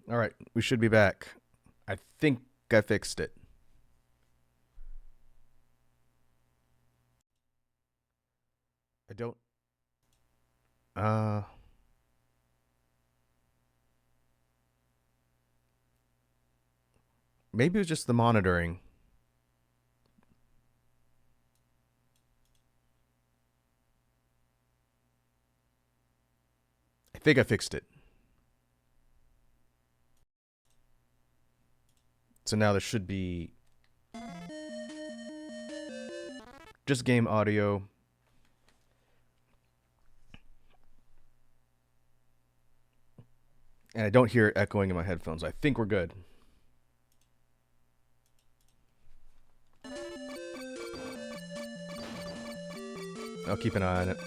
All right, we should be back. I think I fixed it. I don't. Uh, Maybe it was just the monitoring. I think I fixed it. So now there should be just game audio. And I don't hear it echoing in my headphones. I think we're good. I'll keep an eye on it.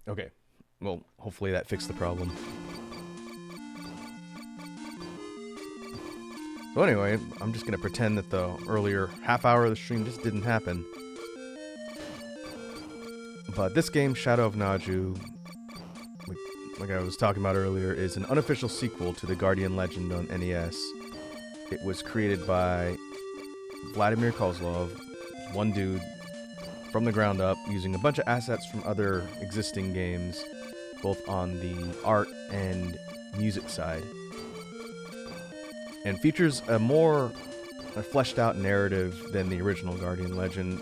Okay. Well, hopefully that fixed the problem. So anyway, I'm just going to pretend that the earlier half hour of the stream just didn't happen. But this game, Shadow of Naju, like I was talking about earlier, is an unofficial sequel to the Guardian Legend on NES. It was created by Vladimir Kozlov, one dude, from the ground up, using a bunch of assets from other existing games, both on the art and music side. And features a more fleshed out narrative than the original Guardian Legend.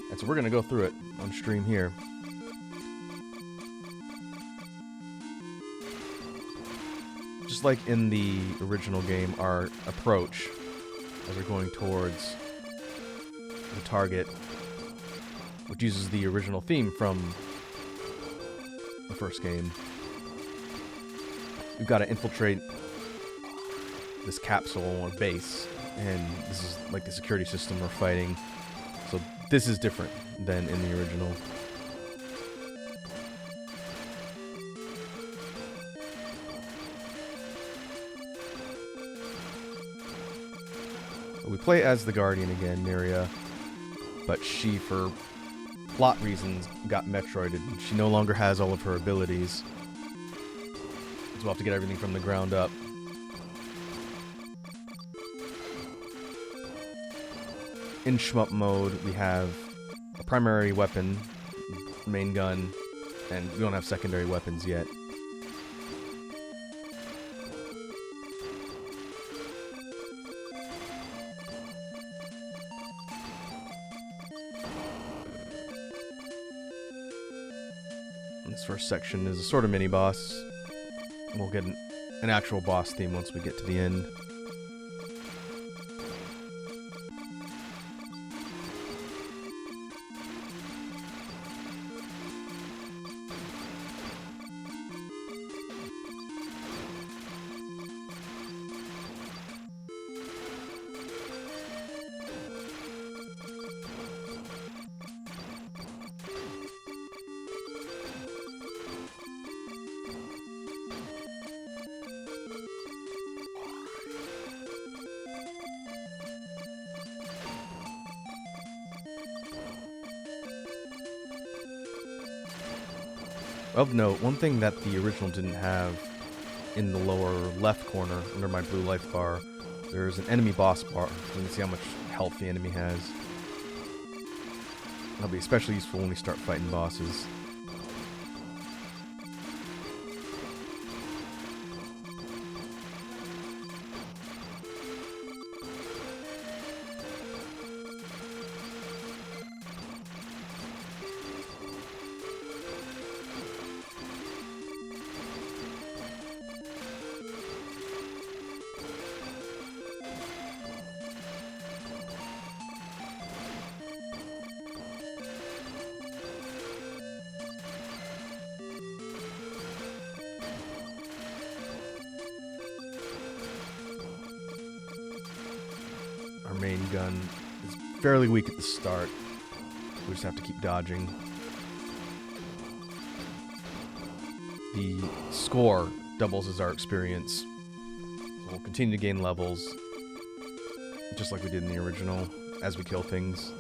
And so we're going to go through it on stream here. Just like in the original game, our approach as we're going towards the target, which uses the original theme from the first game. We've got to infiltrate this capsule or base, and this is like the security system we're fighting. So this is different than in the original. We play as the Guardian again, Miria, but she, for plot reasons, got Metroided. She no longer has all of her abilities. So we'll have to get everything from the ground up. In shmup mode, we have a primary weapon, main gun, and we don't have secondary weapons yet. This first section is a sort of mini-boss. We'll get an actual boss theme once we get to the end. Of note, one thing that the original didn't have in the lower left corner under my blue life bar, there's an enemy boss bar. You can see how much health the enemy has. That'll be especially useful when we start fighting bosses. Our main gun is fairly weak at the start. We just have to keep dodging. The score doubles as our experience. So we'll continue to gain levels, just like we did in the original, as we kill things.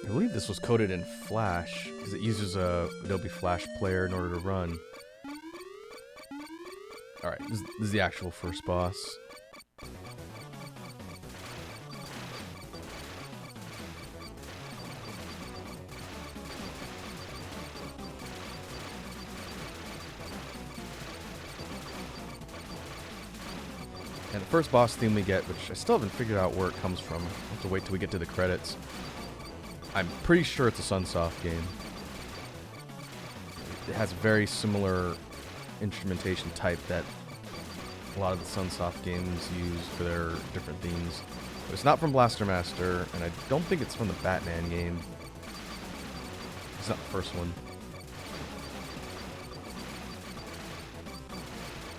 I believe this was coded in Flash, because it uses a Adobe Flash player in order to run. Alright, this is the actual first boss. And the first boss theme we get, which I still haven't figured out where it comes from. I'll have to wait till we get to the credits. I'm pretty sure it's a Sunsoft game. It has very similar instrumentation type that a lot of the Sunsoft games use for their different themes. But it's not from Blaster Master, and I don't think it's from the Batman game. It's not the first one.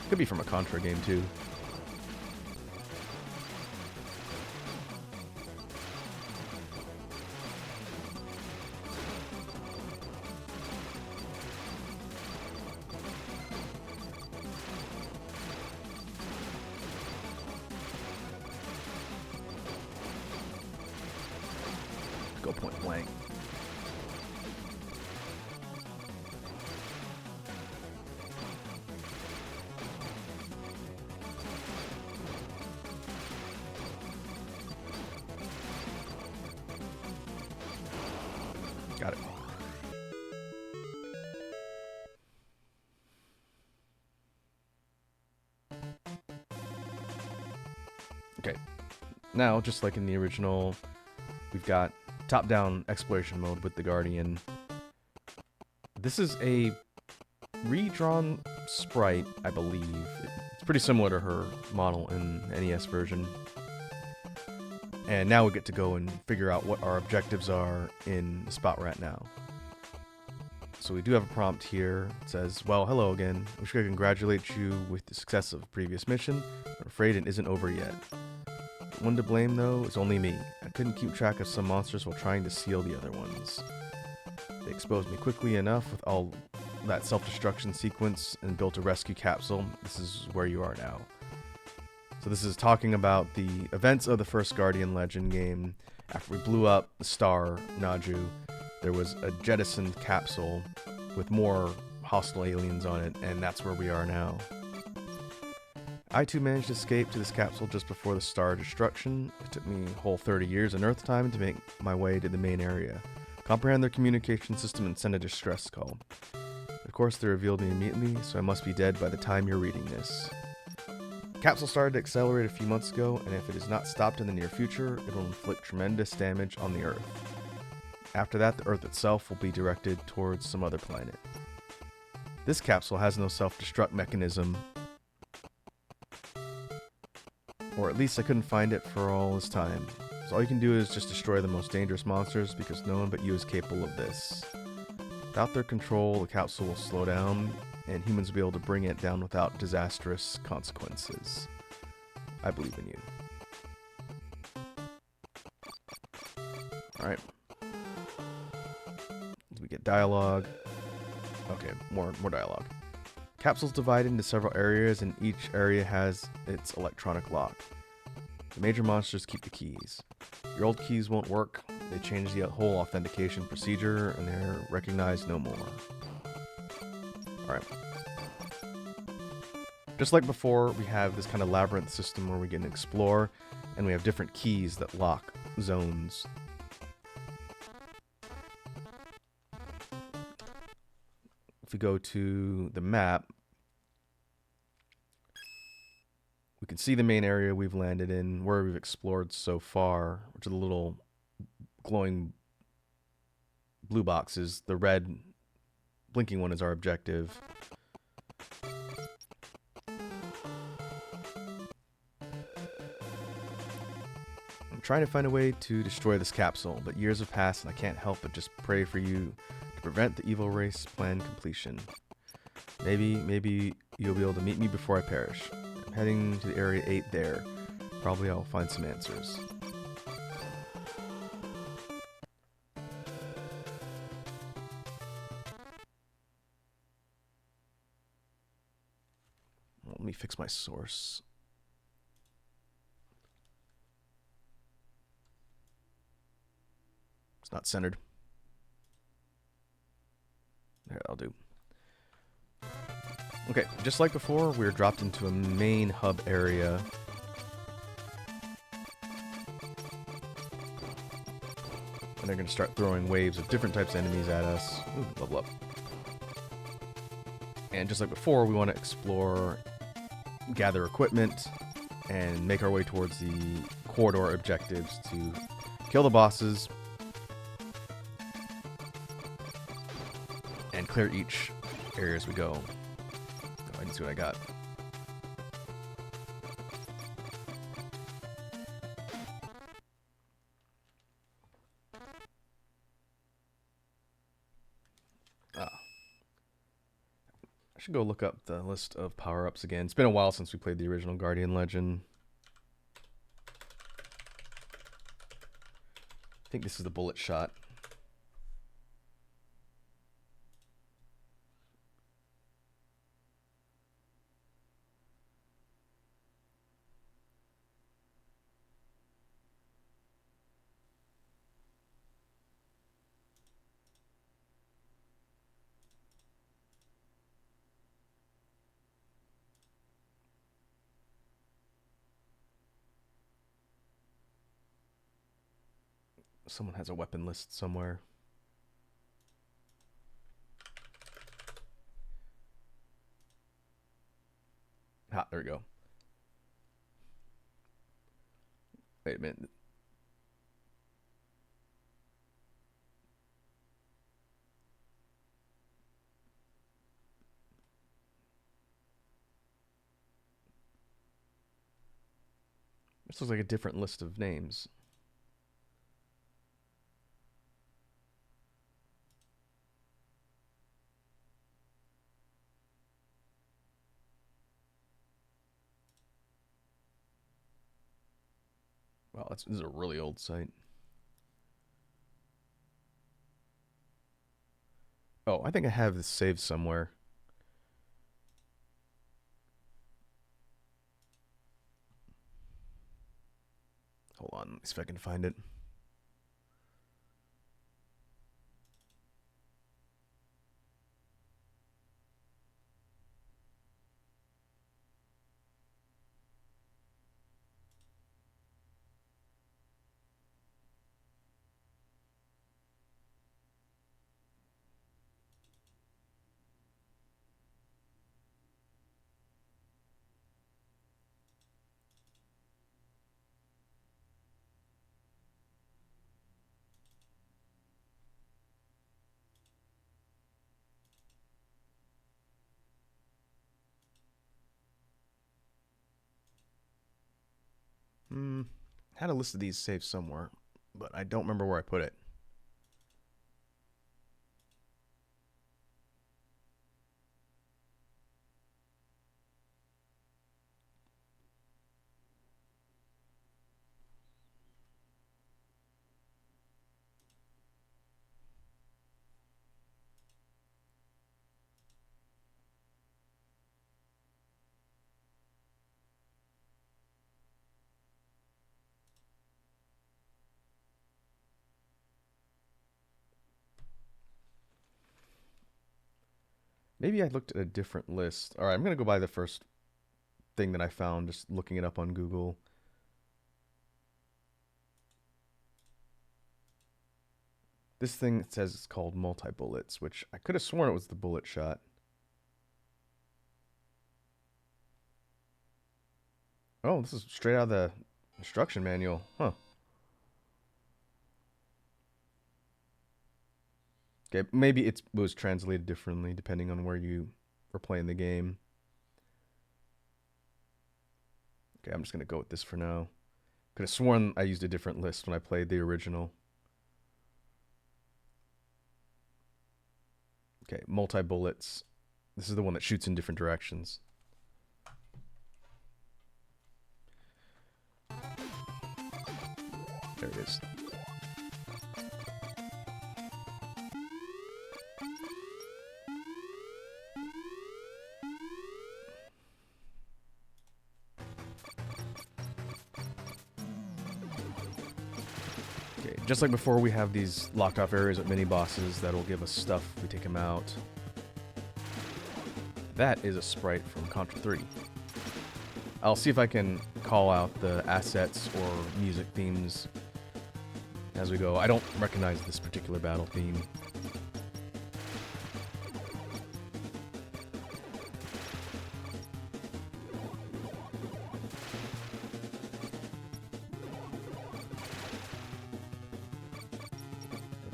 Could be from a Contra game too. Go point blank. Got it. Okay. Now, just like in the original, we've got top-down exploration mode with the Guardian. This is a redrawn sprite, I believe. It's pretty similar to her model in the NES version. And now we get to go and figure out what our objectives are in the spot we're at now. So we do have a prompt here. It says, well, hello again. I wish I could congratulate you with the success of a previous mission. I'm afraid it isn't over yet. One to blame, though, is only me. I couldn't keep track of some monsters while trying to seal the other ones. They exposed me quickly enough with all that self-destruction sequence and built a rescue capsule. This is where you are now. So this is talking about the events of the first Guardian Legend game. After we blew up the star, Naju, there was a jettisoned capsule with more hostile aliens on it, and that's where we are now. I too managed to escape to this capsule just before the star destruction. It took me a whole 30 years on Earth time to make my way to the main area, comprehend their communication system, and send a distress call. Of course, they revealed me immediately, so I must be dead by the time you're reading this. The capsule started to accelerate a few months ago, and if it is not stopped in the near future, it will inflict tremendous damage on the Earth. After that, the Earth itself will be directed towards some other planet. This capsule has no self-destruct mechanism, or at least I couldn't find it for all this time. So all you can do is just destroy the most dangerous monsters because no one but you is capable of this. Without their control, the capsule will slow down and humans will be able to bring it down without disastrous consequences. I believe in you. Alright. We get dialogue. Okay, more dialogue. Capsule's divided into several areas, and each area has its electronic lock. The major monsters keep the keys. Your old keys won't work. They changed the whole authentication procedure, and they're recognized no more. Alright. Just like before, we have this kind of labyrinth system where we can explore, and we have different keys that lock zones. If we go to the map, we can see the main area we've landed in, where we've explored so far, which are the little glowing blue boxes. The red blinking one is our objective. I'm trying to find a way to destroy this capsule, but years have passed and I can't help but just pray for you to prevent the evil race plan completion. Maybe you'll be able to meet me before I perish. I'm heading to the Area 8 there. Probably I'll find some answers. Well, let me fix my source. It's not centered. There, that'll do. Okay, just like before, we're dropped into a main hub area. And they're going to start throwing waves of different types of enemies at us. Ooh, level up. And just like before, we want to explore, gather equipment, and make our way towards the corridor objectives to kill the bosses and clear each area as we go. Go ahead and see what I got. I should go look up the list of power-ups again. It's been a while since we played the original Guardian Legend. I think this is the bullet shot. Someone has a weapon list somewhere. Ah, there we go. Wait a minute. This looks like a different list of names. Wow, this is a really old site. Oh, I think I have this saved somewhere. Hold on, let me see if I can find it. I had a list of these saved somewhere, but I don't remember where I put it. Maybe I looked at a different list. All right, I'm going to go by the first thing that I found just looking it up on Google. This thing says it's called multi-bullets, which I could have sworn it was the bullet shot. Oh, this is straight out of the instruction manual. Huh. Okay, maybe it was translated differently depending on where you were playing the game. Okay, I'm just going to go with this for now. Could have sworn I used a different list when I played the original. Okay, multi-bullets. This is the one that shoots in different directions. There it is. Okay, just like before, we have these locked off areas with mini bosses that'll give us stuff if we take them out. That is a sprite from Contra 3. I'll see if I can call out the assets or music themes as we go. I don't recognize this particular battle theme.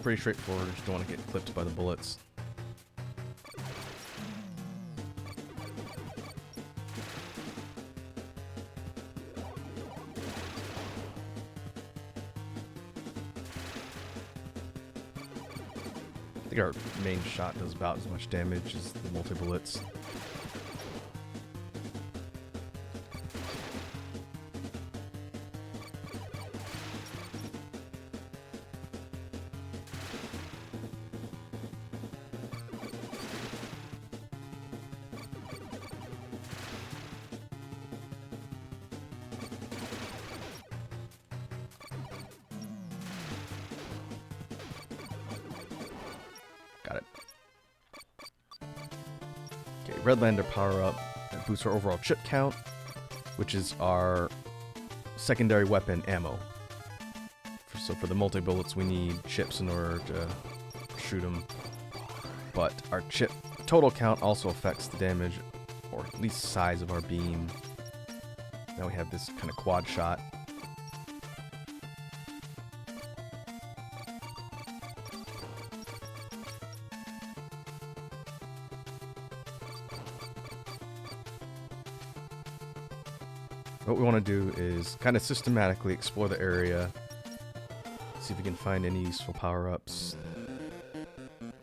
Pretty straightforward, just don't want to get clipped by the bullets. I think our main shot does about as much damage as the multi-bullets. Got it. Okay, Redlander power-up that boosts our overall chip count, which is our secondary weapon ammo. So for the multi-bullets, we need chips in order to shoot them. But our chip total count also affects the damage, or at least size of our beam. Now we have this kind of quad shot. What we want to do is kind of systematically explore the area, see if we can find any useful power-ups.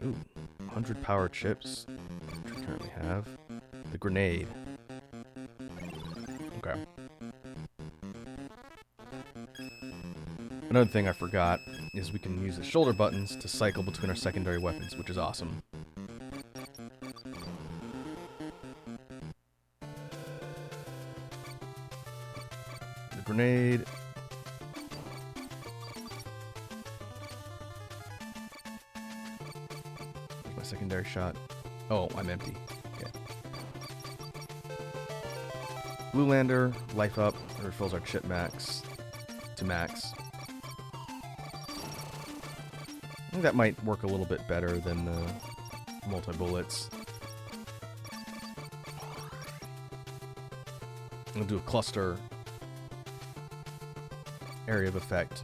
Ooh, 100 power chips, which we currently have. The grenade. Okay. Another thing I forgot is we can use the shoulder buttons to cycle between our secondary weapons, which is awesome. The grenade. There's my secondary shot. Oh, I'm empty. Okay. Blue Lander, life up, refills our chip max to max. I think that might work a little bit better than the multi-bullets. We'll do a cluster area of effect.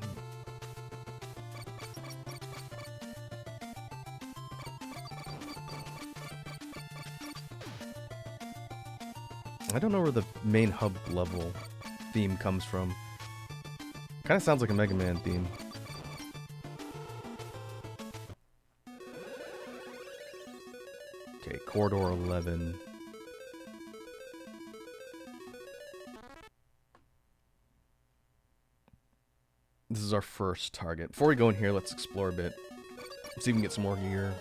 I don't know where the main hub level theme comes from. Kind of sounds like a Mega Man theme. Okay, Corridor 11. This is our first target. Before we go in here, let's explore a bit. See if we can get some more gear.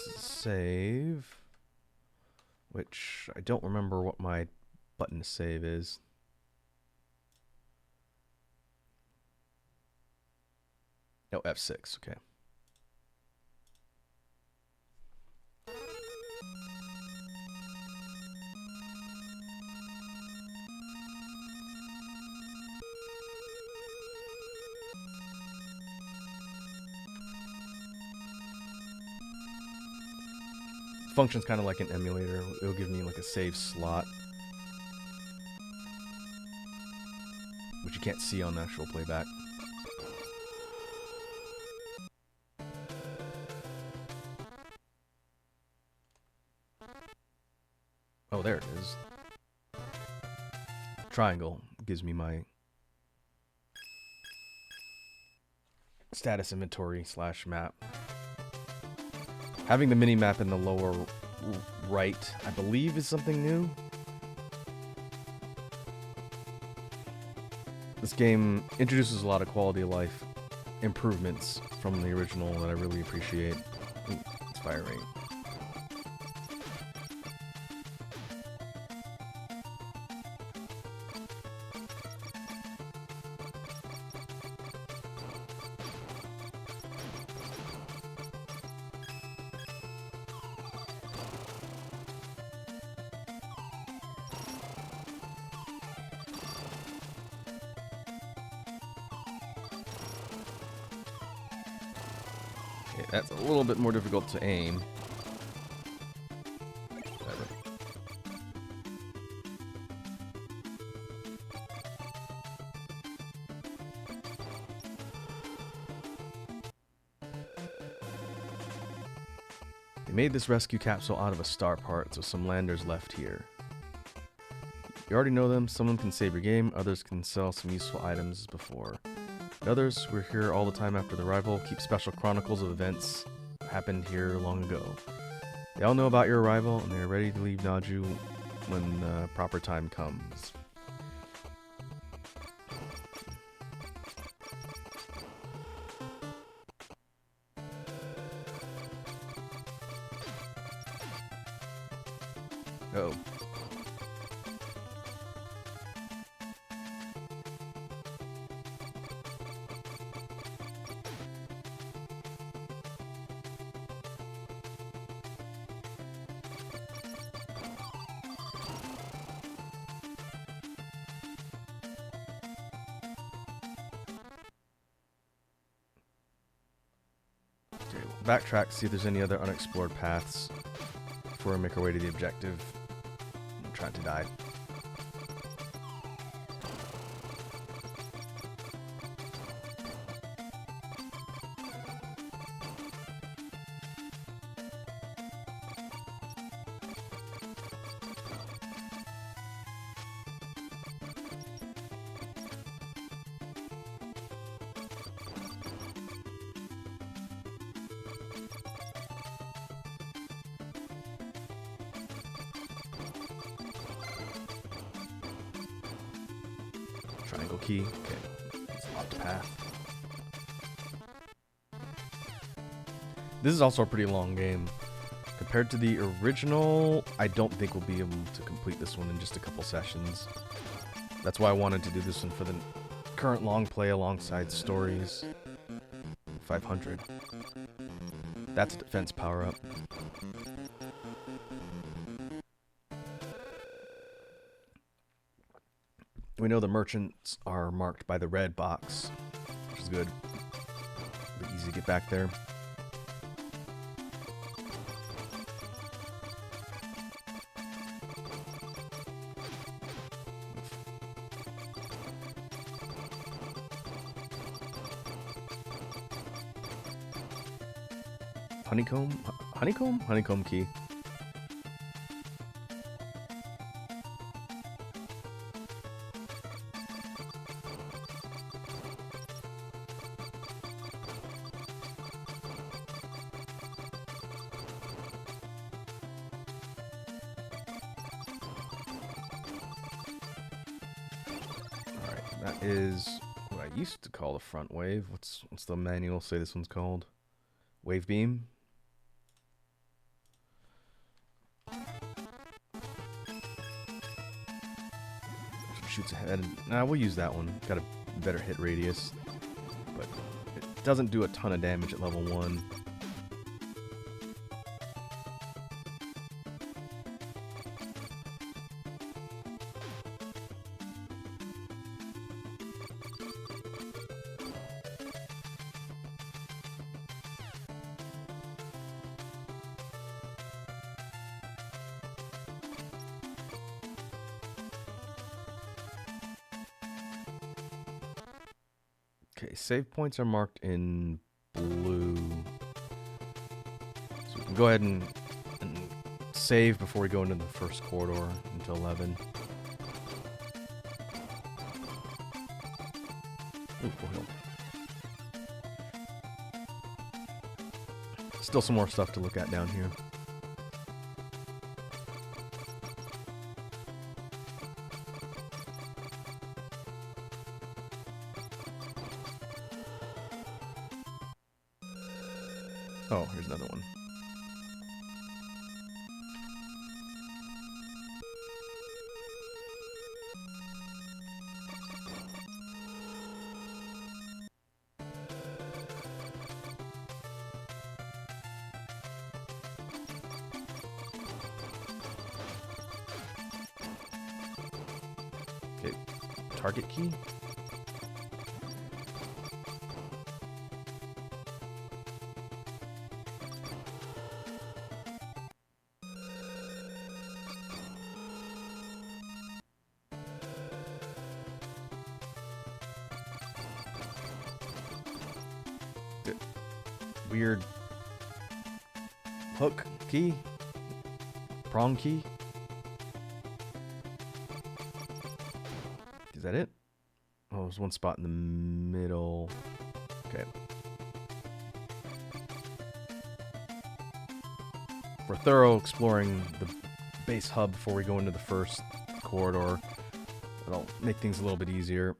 Let's save. Which I don't remember what my button to save is. Oh, F6, okay. Functions kind of like an emulator. It'll give me like a save slot, which you can't see on the actual playback. Oh, there it is. Triangle gives me my status inventory / map. Having the mini map in the lower right, I believe, is something new. This game introduces a lot of quality of life improvements from the original that I really appreciate. Ooh, it's fire rate. That's a little bit more difficult to aim. They made this rescue capsule out of a star part, so some landers left here. You already know them. Some of them can save your game, others can sell some useful items as before. Others who are here all the time after the arrival keep special chronicles of events that happened here long ago. They all know about your arrival, and they are ready to leave Naju when the proper time comes. Oh. Backtrack, see if there's any other unexplored paths before we make our way to the objective. I'm trying to die. Triangle key. Okay. It's a locked path. This is also a pretty long game. Compared to the original, I don't think we'll be able to complete this one in just a couple sessions. That's why I wanted to do this one for the current long play alongside stories. 500. That's a defense power-up. We know the merchants are marked by the red box, which is good. Be easy to get back there. Honeycomb? Honeycomb? Honeycomb key. That is what I used to call the front wave. What's the manual say this one's called? Wave beam? shoots ahead. Nah, we'll use that one. Got a better hit radius. But it doesn't do a ton of damage at level 1. Okay, save points are marked in blue. So we can go ahead and save before we go into the first corridor into 11. Ooh, full heal. Still some more stuff to look at down here. Oh, here's another one. Okay, target key. Weird hook key, prong key. Is that it? Oh, there's one spot in the middle. Okay. We're thorough exploring the base hub before we go into the first corridor. That'll make things a little bit easier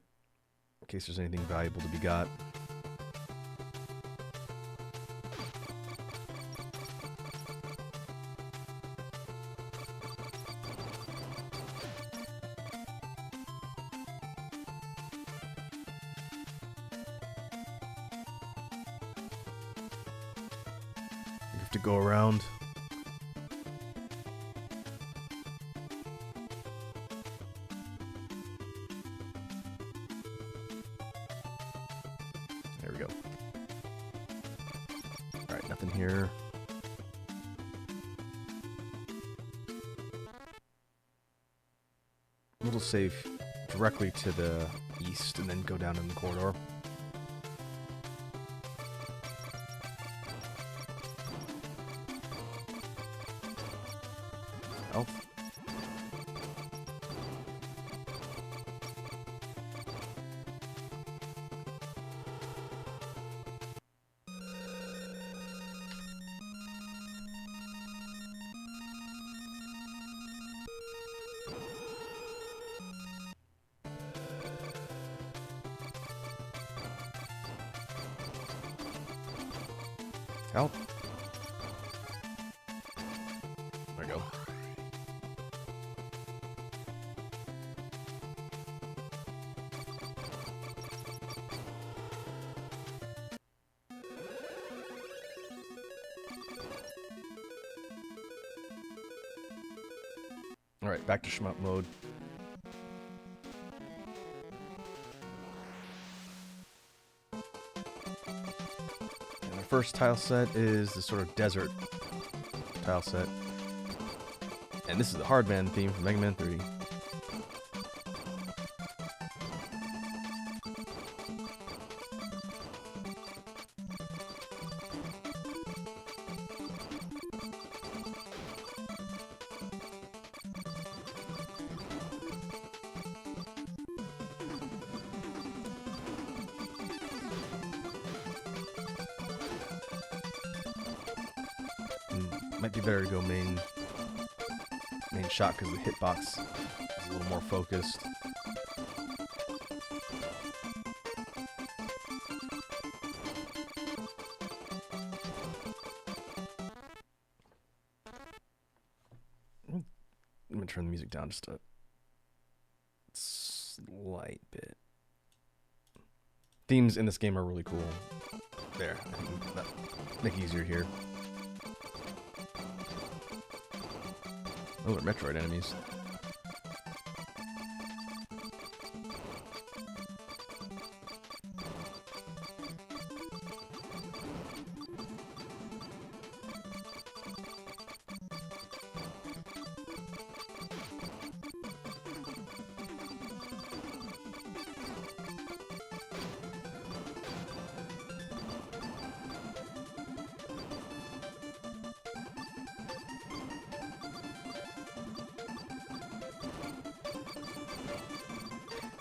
in case there's anything valuable to be got. To go around. There we go. Alright, nothing here. We'll save directly to the east and then go down in the corridor. Help. There we go. Alright, back to shmup mode. First tile set is the sort of desert tile set. And this is the Hardman theme from Mega Man 3. Might be better to go main shot because the hitbox is a little more focused. I'm gonna turn the music down just a slight bit. Themes in this game are really cool. There, I think that make it easier here. Oh, they're Metroid enemies.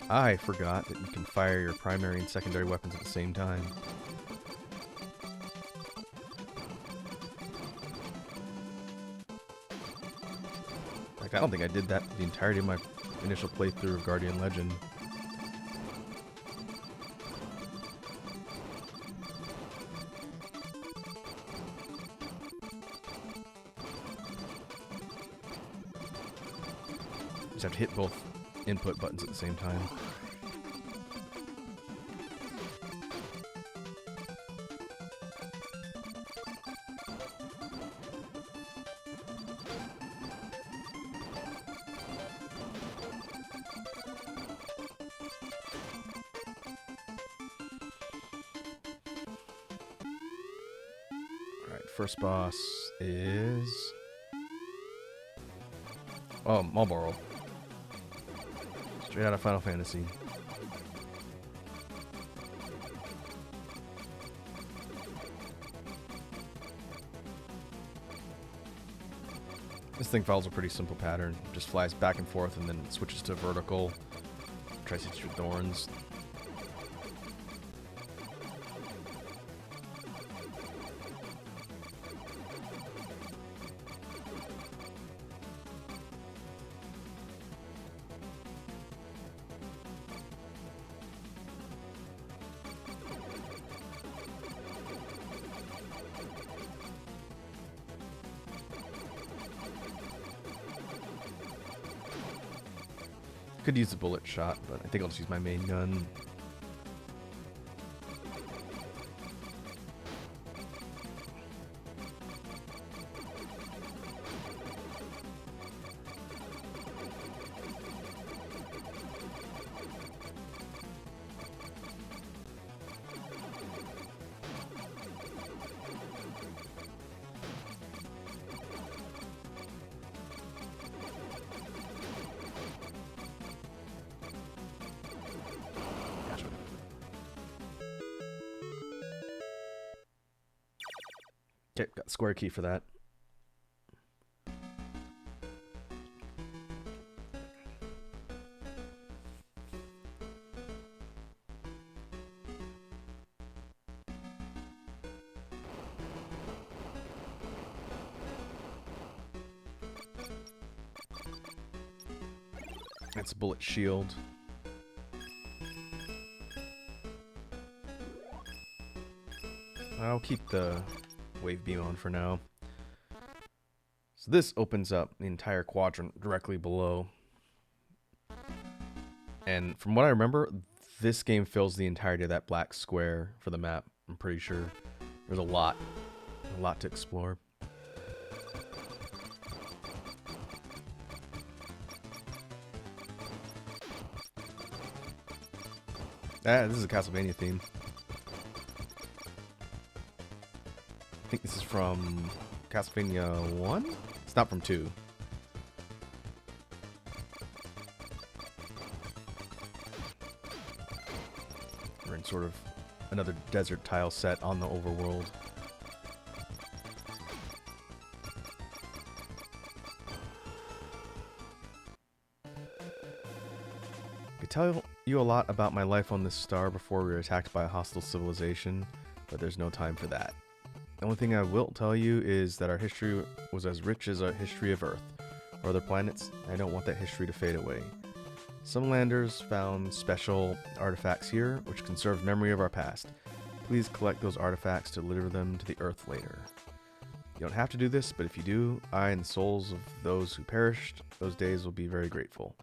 I forgot that you can fire your primary and secondary weapons at the same time. Like, I don't think I did that the entirety of my initial playthrough of Guardian Legend. Just have to hit both input buttons at the same time. Alright, first boss is... oh, Marlboro. Straight out of Final Fantasy. This thing follows a pretty simple pattern. Just flies back and forth and then switches to vertical. Tries to hit your thorns. Could use a bullet shot, but I think I'll just use my main gun. Okay, got the square key for that. That's a bullet shield. I'll keep the wave beam on for now. So this opens up the entire quadrant directly below. And from what I remember, this game fills the entirety of that black square for the map. I'm pretty sure there's a lot to explore. Ah, this is a Castlevania theme. I think this is from Castlevania 1? It's not from 2. We're in sort of another desert tile set on the overworld. I could tell you a lot about my life on this star before we were attacked by a hostile civilization, but there's no time for that. The only thing I will tell you is that our history was as rich as our history of Earth or other planets. I don't want that history to fade away. Some landers found special artifacts here which conserve memory of our past. Please collect those artifacts to deliver them to the Earth later. You don't have to do this, but if you do, I and the souls of those who perished those days will be very grateful.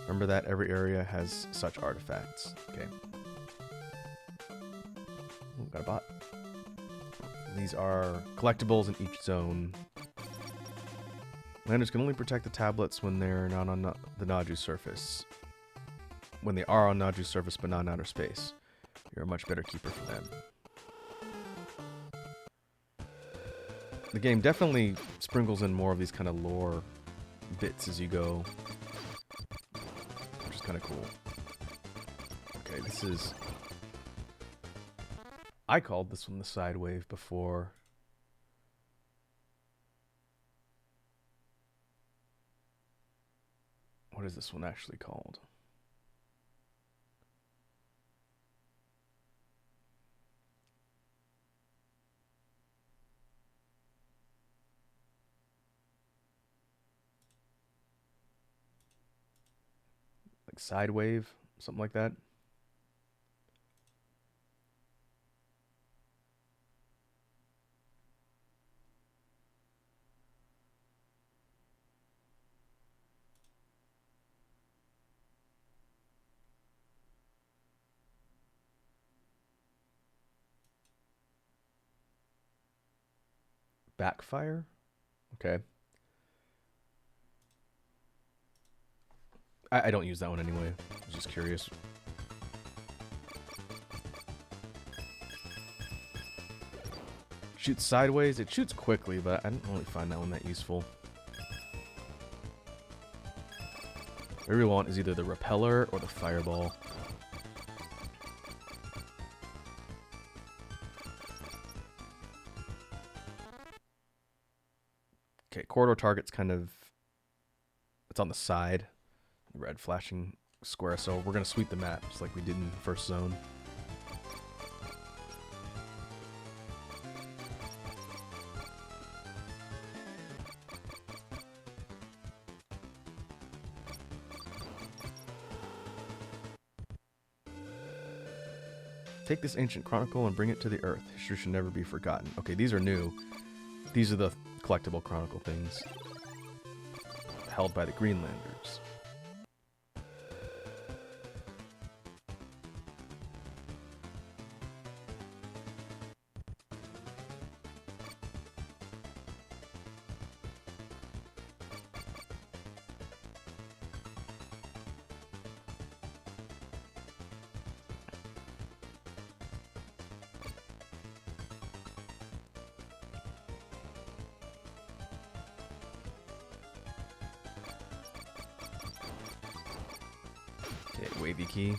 Remember that every area has such artifacts. Okay. Ooh, got a bot. These are collectibles in each zone. Landers can only protect the tablets when they're not on the Naju surface. When they are on Naju's surface but not in outer space. You're a much better keeper for them. The game definitely sprinkles in more of these kind of lore bits as you go, which is kind of cool. Okay, this is... I called this one the side wave before. What is this one actually called? Like side wave, something like that. Backfire? Okay. I don't use that one anyway. I was just curious. Shoots sideways. It shoots quickly, but I didn't really find that one that useful. What I really want is either the repeller or the fireball. Okay, corridor target's kind of... It's on the side. Red flashing square, so we're going to sweep the map just like we did in the first zone. Take this ancient chronicle and bring it to the earth. History should never be forgotten. Okay, these are new. These are the collectible chronicle things held by the Greenlanders. Okay, wavy key.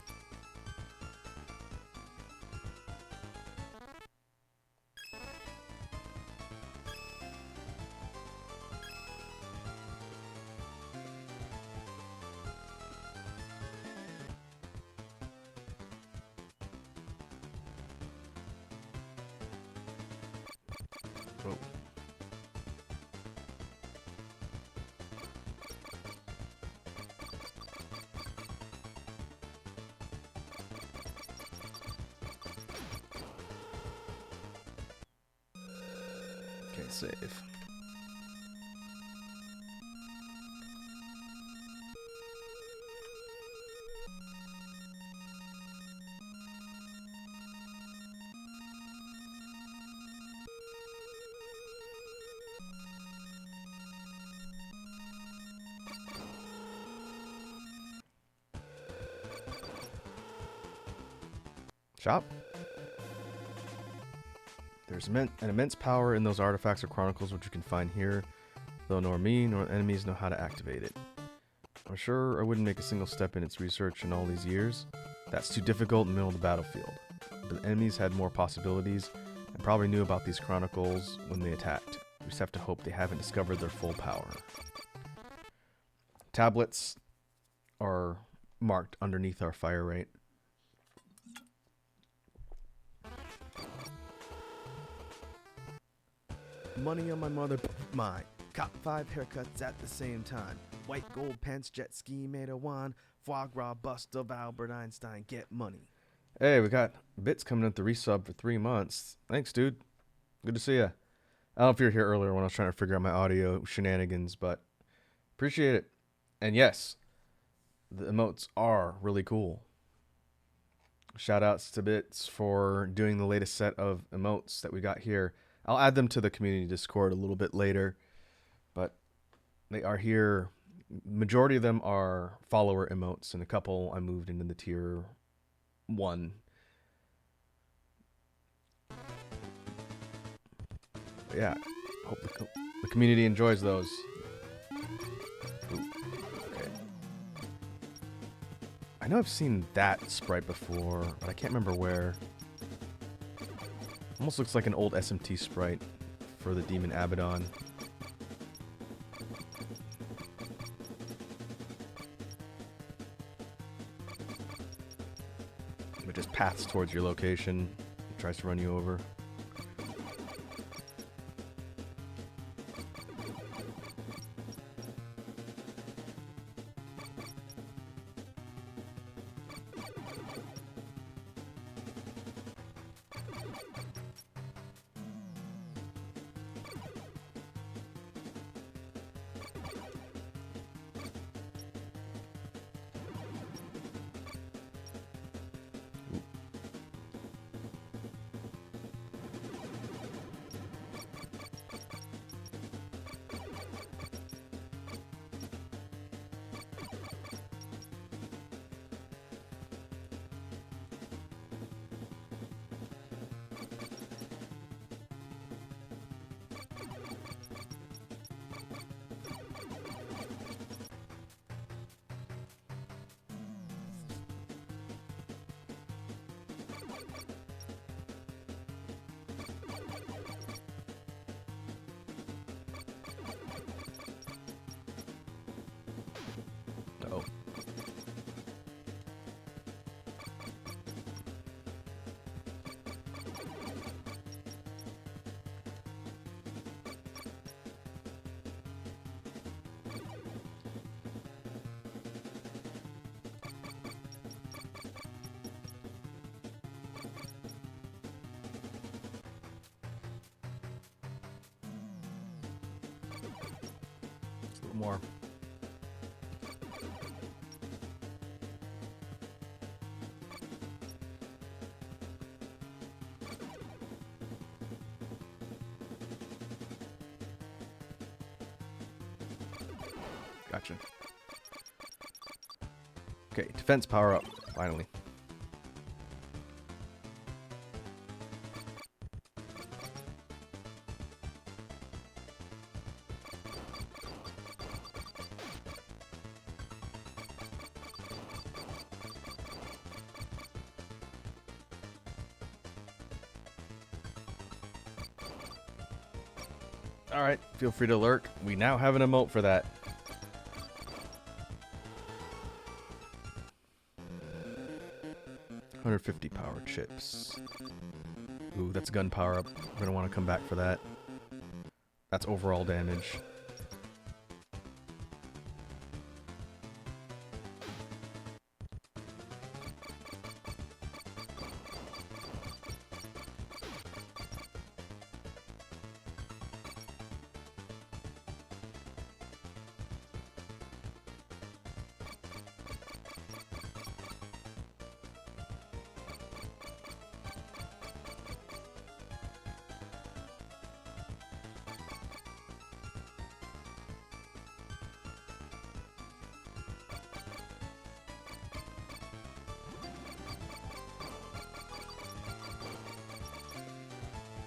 Whoa. Okay, save. Shop. There's an immense power in those artifacts or chronicles which you can find here, though nor me nor enemies know how to activate it. I'm sure I wouldn't make a single step in its research in all these years. That's too difficult in the middle of the battlefield. But the enemies had more possibilities and probably knew about these chronicles when they attacked. We just have to hope they haven't discovered their full power. Tablets are marked underneath our fire rate. Money on my mother, mine. Cop 5 haircuts at the same time. White gold pants, jet ski made of wine. Foie gras bust of Albert Einstein. Get money. Hey, we got Bits coming in the resub for 3 months. Thanks, dude. Good to see ya. I don't know if you were here earlier when I was trying to figure out my audio shenanigans, but appreciate it. And yes, The emotes are really cool. Shout outs to Bits for doing the latest set of emotes that we got here. I'll add them to the community Discord a little bit later, but they are here. Majority of them are follower emotes, and a couple I moved into the tier 1. But yeah, hope the community enjoys those. Ooh, okay. I know I've seen that sprite before, but I can't remember where. Almost looks like an old SMT sprite for the Demon Abaddon. It just paths towards your location, tries to run you over. Uh-oh. Just a little more. Gotcha. Okay, defense power up, finally. Alright, feel free to lurk. We now have an emote for that. $150 power chips. Ooh, that's gun power up. We're gonna want to come back for that. That's overall damage.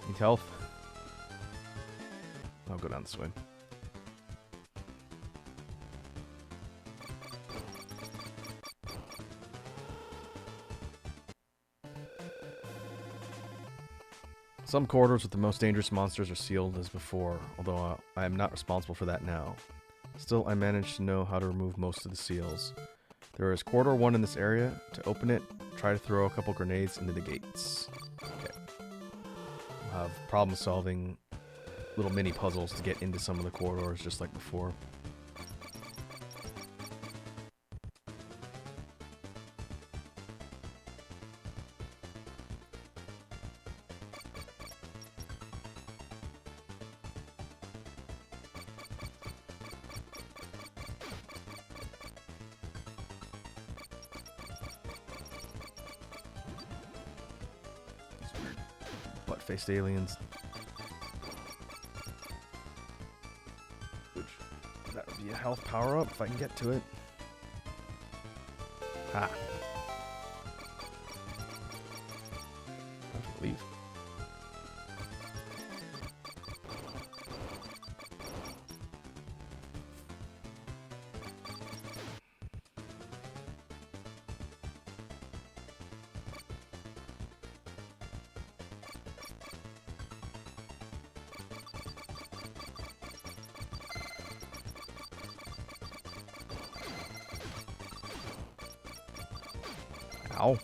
Need health? I'll go down this way. Some corridors with the most dangerous monsters are sealed as before, although I am not responsible for that now. Still, I managed to know how to remove most of the seals. There is corridor 1 in this area. To open it, try to throw a couple grenades into the gates. Okay. We'll have problem solving little mini puzzles to get into some of the corridors just like before. rat-faced aliens. Which, that would be a health power-up if I can get to it. Ha. I have to leave. Ow.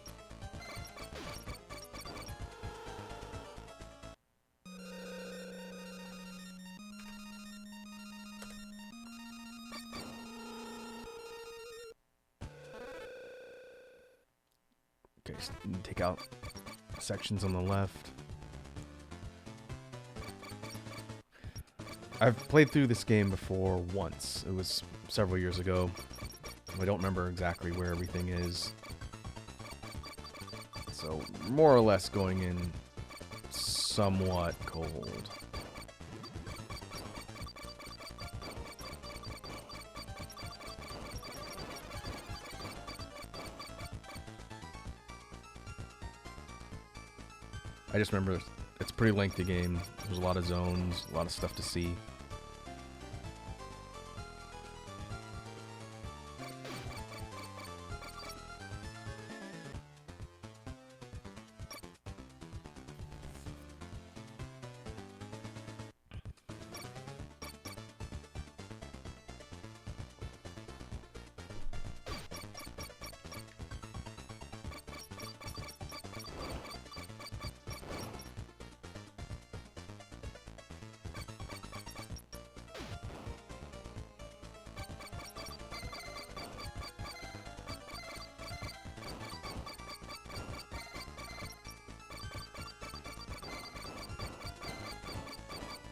Okay, so take out sections on the left. I've played through this game before once. It was several years ago. I don't remember exactly where everything is. So, more or less going in somewhat cold. I just remember it's a pretty lengthy game. There's a lot of zones, a lot of stuff to see.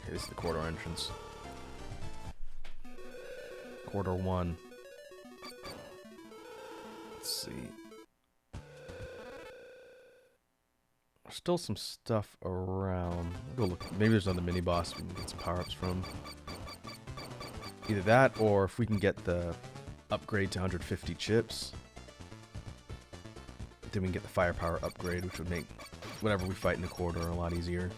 Okay, this is the corridor entrance. Corridor 1. Let's see. There's still some stuff around. We'll go look. Maybe there's another mini boss we can get some power-ups from. Either that, or if we can get the upgrade to 150 chips, then we can get the firepower upgrade, which would make whatever we fight in the corridor a lot easier.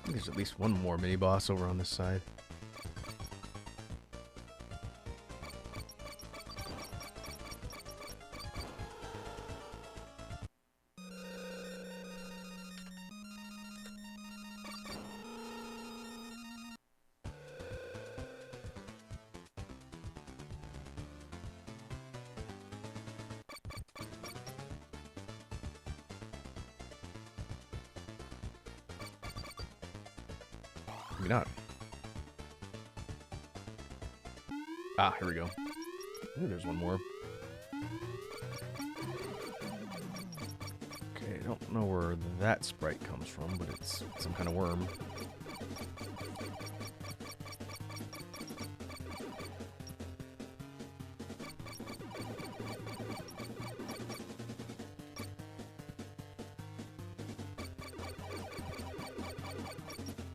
There's at least one more mini boss over on this side. Maybe not. Ah, here we go. Ooh, there's one more. Okay, I don't know where that sprite comes from, but it's some kind of worm.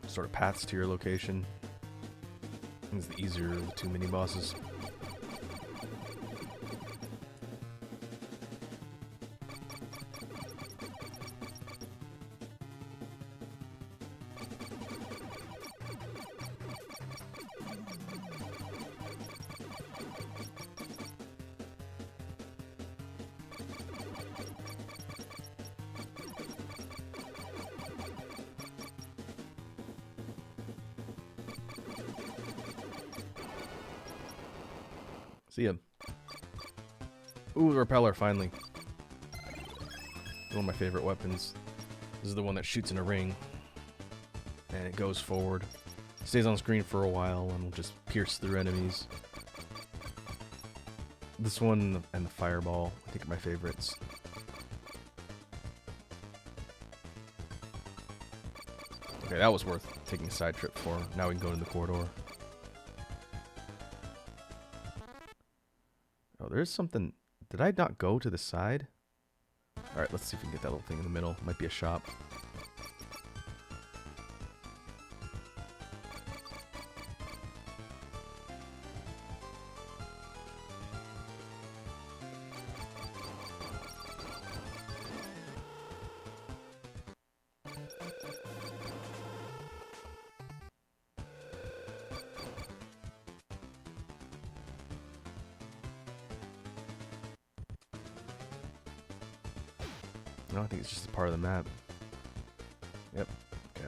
Sort of paths to your location. It's the easier of the two mini bosses. See ya. Ooh, the repeller, finally. One of my favorite weapons. This is the one that shoots in a ring. And it goes forward. Stays on screen for a while and will just pierce through enemies. This one and the fireball, I think, are my favorites. Okay, that was worth taking a side trip for. Now we can go in the corridor. Oh, there's something. Did I not go to the side? Alright, let's see if we can get that little thing in the middle. Might be a shop. No, I think it's just a part of the map. Yep. Okay.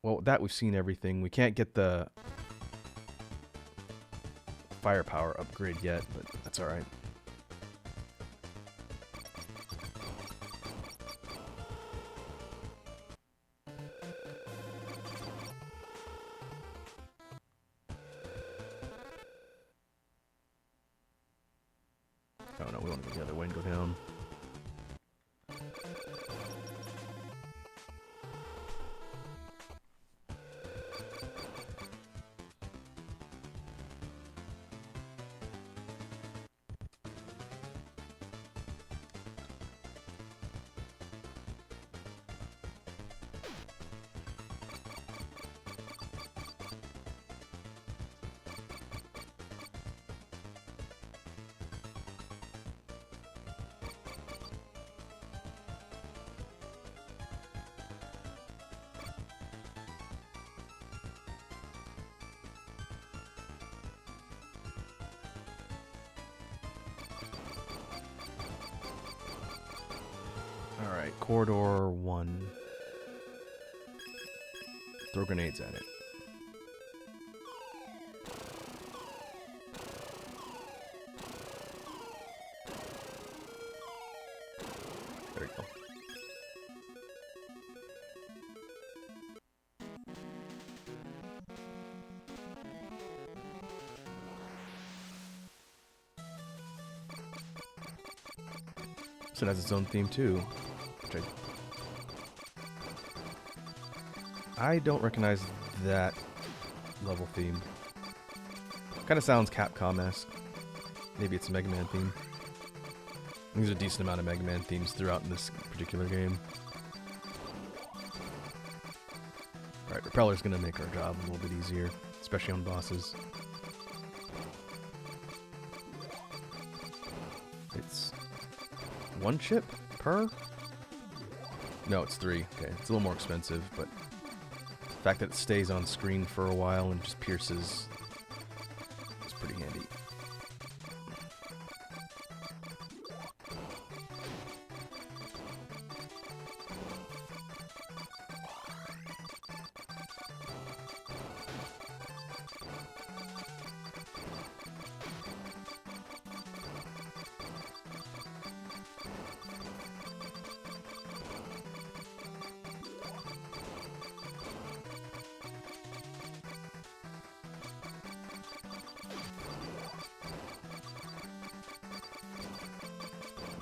Well, that we've seen everything. We can't get the firepower upgrade yet, but that's alright. Oh no, we want to go the other way and go down. Alright, corridor 1. Throw grenades at it. There we go. So it has its own theme too. Which I don't recognize that level theme. Kind of sounds Capcom-esque. Maybe it's a Mega Man theme. There's a decent amount of Mega Man themes throughout in this particular game. Alright, Repeller's gonna make our job a little bit easier, especially on bosses. It's 1 chip per? No, it's 3. Okay, it's a little more expensive, but the fact that it stays on screen for a while and just pierces is pretty handy.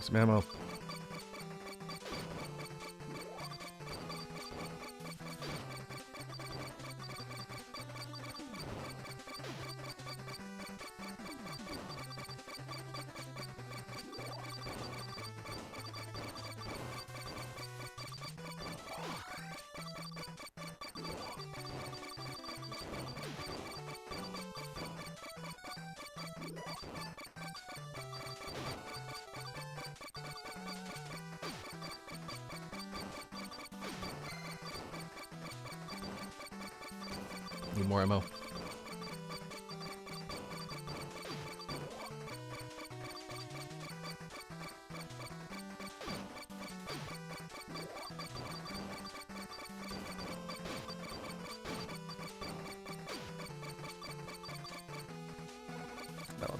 Some ammo. Need more ammo.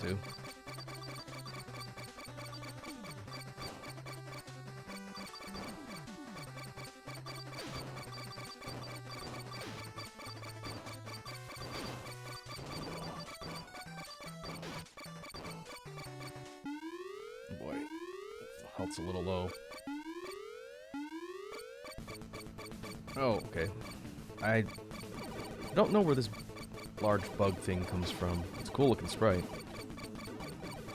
do. Boy, health's a little low. Oh, okay. I don't know where this large bug thing comes from. It's a cool looking sprite.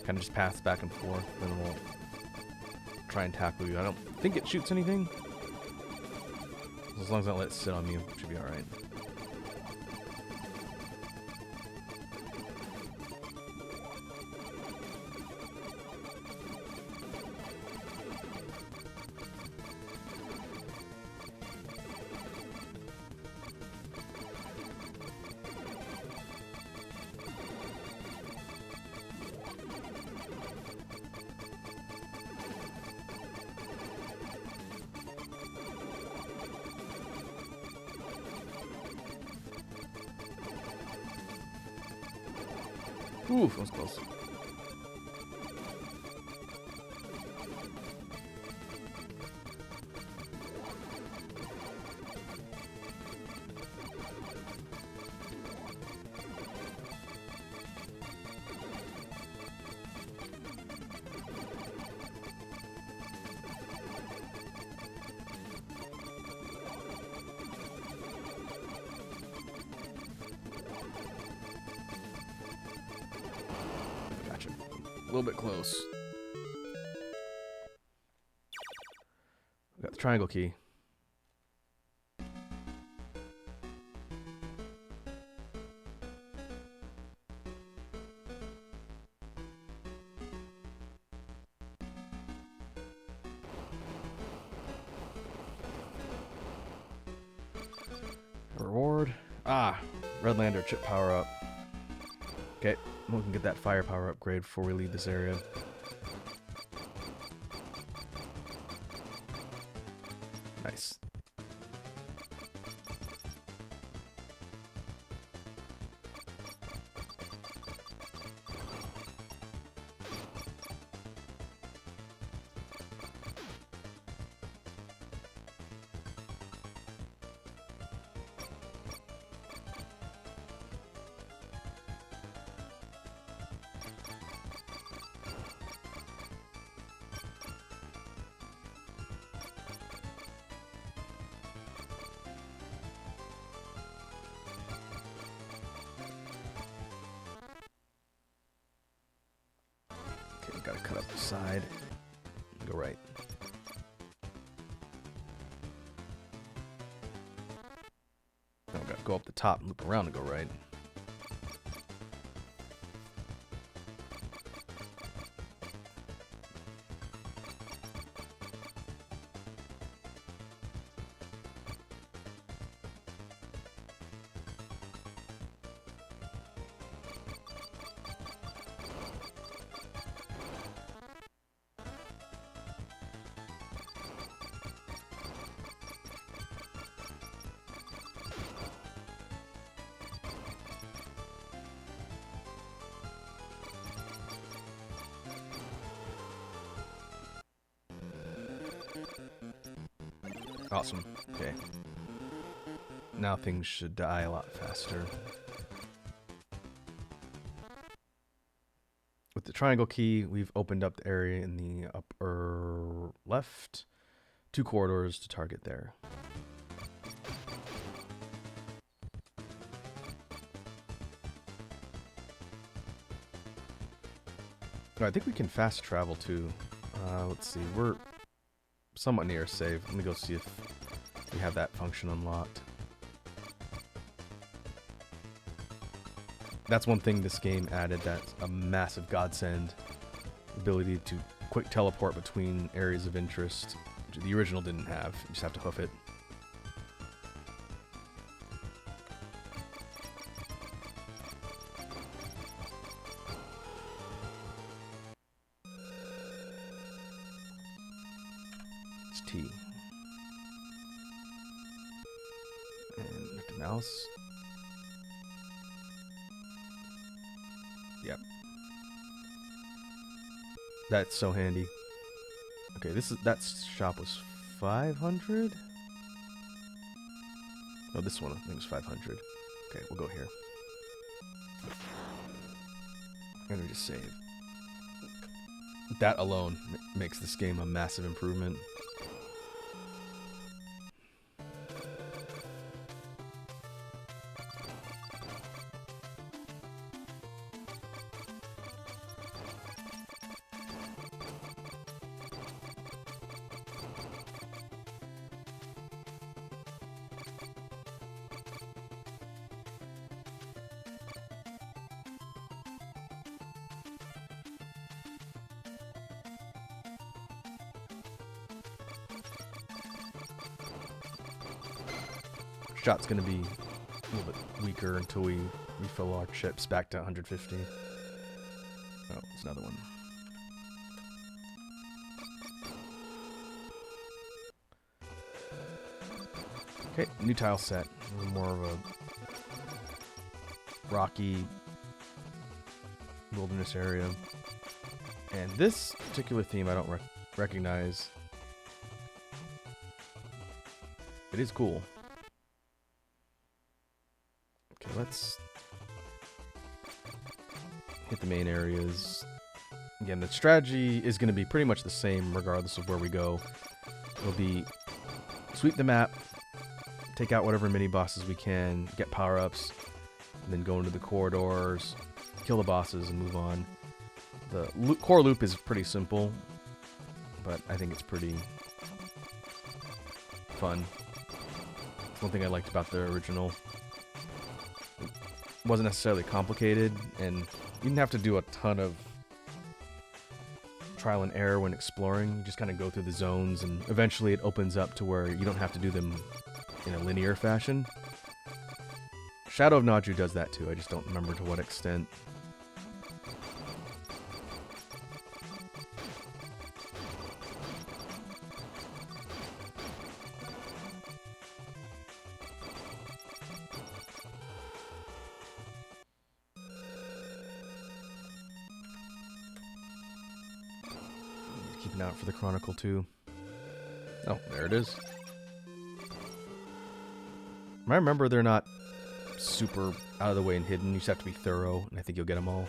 Kind of just paths back and forth, then it will try and tackle you. I don't think it shoots anything. As long as I don't let it sit on you, it should be alright. Ooh, that was close. Gotcha. A little bit close. We got the triangle key. Reward. Ah, Red Lander chip power up. Okay, we can get that firepower upgrade before we leave this area. Nice. Okay, gotta cut up the side. Go right. Now we gotta go up the top and loop around and go right. Awesome. Okay. Now things should die a lot faster. With the triangle key, we've opened up the area in the upper left. 2 corridors to target there. I think we can fast travel too. Let's see, we're somewhat near save. Let me go see if we have that function unlocked. That's one thing this game added that's a massive godsend. Ability to quick teleport between areas of interest, which the original didn't have. You just have to hoof it. It's T. And lift the mouse. Yep. That's so handy. Okay, that shop was 500. No, this one I think was 500. Okay, we'll go here. And we just save. That alone makes this game a massive improvement. Shot's gonna be a little bit weaker until we refill our chips back to 150. Oh, it's another one. Okay, new tile set. A little more of a rocky wilderness area. And this particular theme I don't recognize. It is cool. Okay, let's hit the main areas. Again, the strategy is going to be pretty much the same regardless of where we go. It'll be sweep the map, take out whatever mini bosses we can, get power-ups, and then go into the corridors, kill the bosses, and move on. The core loop is pretty simple, but I think it's pretty fun. It's one thing I liked about the original. It wasn't necessarily complicated, and you didn't have to do a ton of trial and error when exploring. You just kind of go through the zones, and eventually it opens up to where you don't have to do them in a linear fashion. Shadow of Naju does that too, I just don't remember to what extent. Keep an eye out for the Chronicle too. Oh, there it is. I remember they're not super out of the way and hidden. You just have to be thorough, and I think you'll get them all.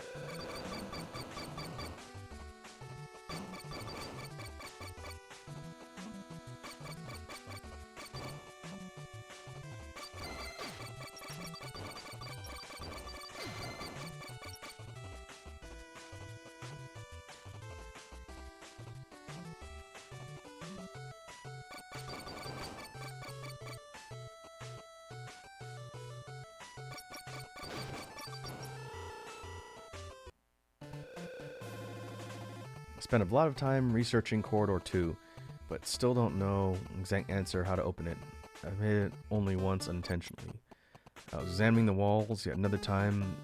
Spent a lot of time researching Corridor 2, but still don't know exact answer how to open it. I've made it only once unintentionally. I was examining the walls yet another time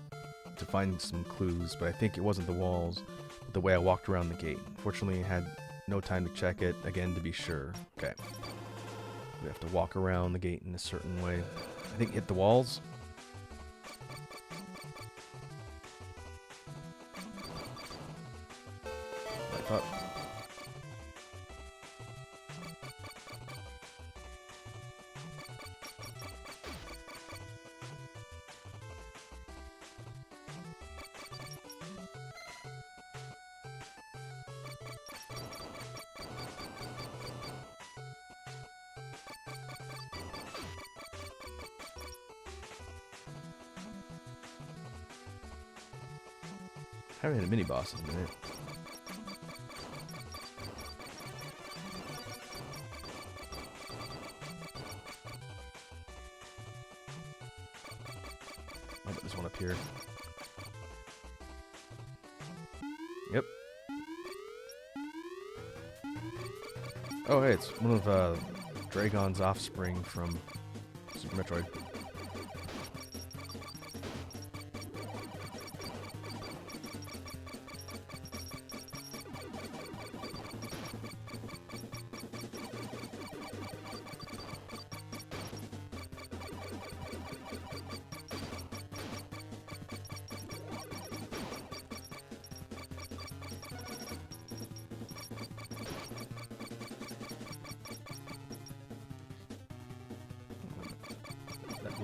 to find some clues, but I think it wasn't the walls, but the way I walked around the gate. Fortunately, I had no time to check it again to be sure. Okay. We have to walk around the gate in a certain way. I think hit the walls. Up. Haven't had a mini boss in a minute. There's one up here. Yep. Oh, hey, it's one of Dragon's offspring from Super Metroid.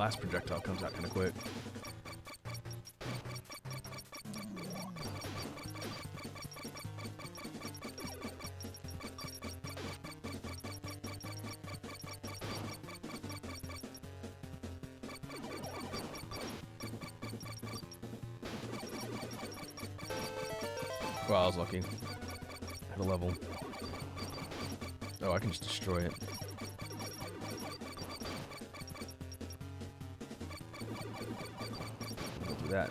last projectile comes out kind of quick. Wow, I was lucky. Had a level. Oh, I can just destroy it. I'll do that.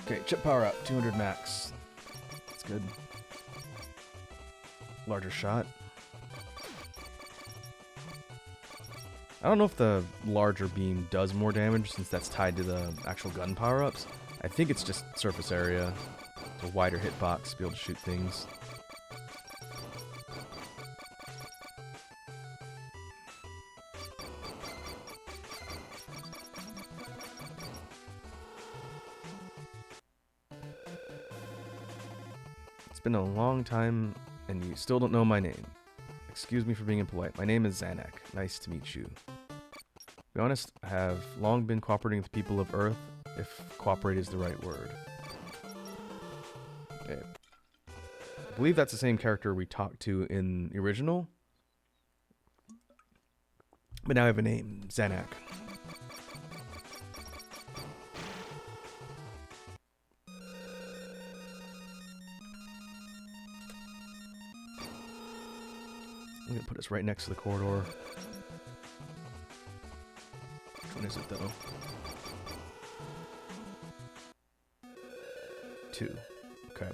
Okay, chip power up, 200 max. That's good. Larger shot. I don't know if the larger beam does more damage since that's tied to the actual gun power-ups. I think it's just surface area. It's a wider hitbox to be able to shoot things. It's been a long time, and you still don't know my name. Excuse me for being impolite. My name is Zanak. Nice to meet you. To be honest, I have long been cooperating with the people of Earth, if cooperate is the right word. Okay. I believe that's the same character we talked to in the original. But now I have a name, Zanak. I'm gonna put us right next to the corridor. Which one is it though? 2. Okay.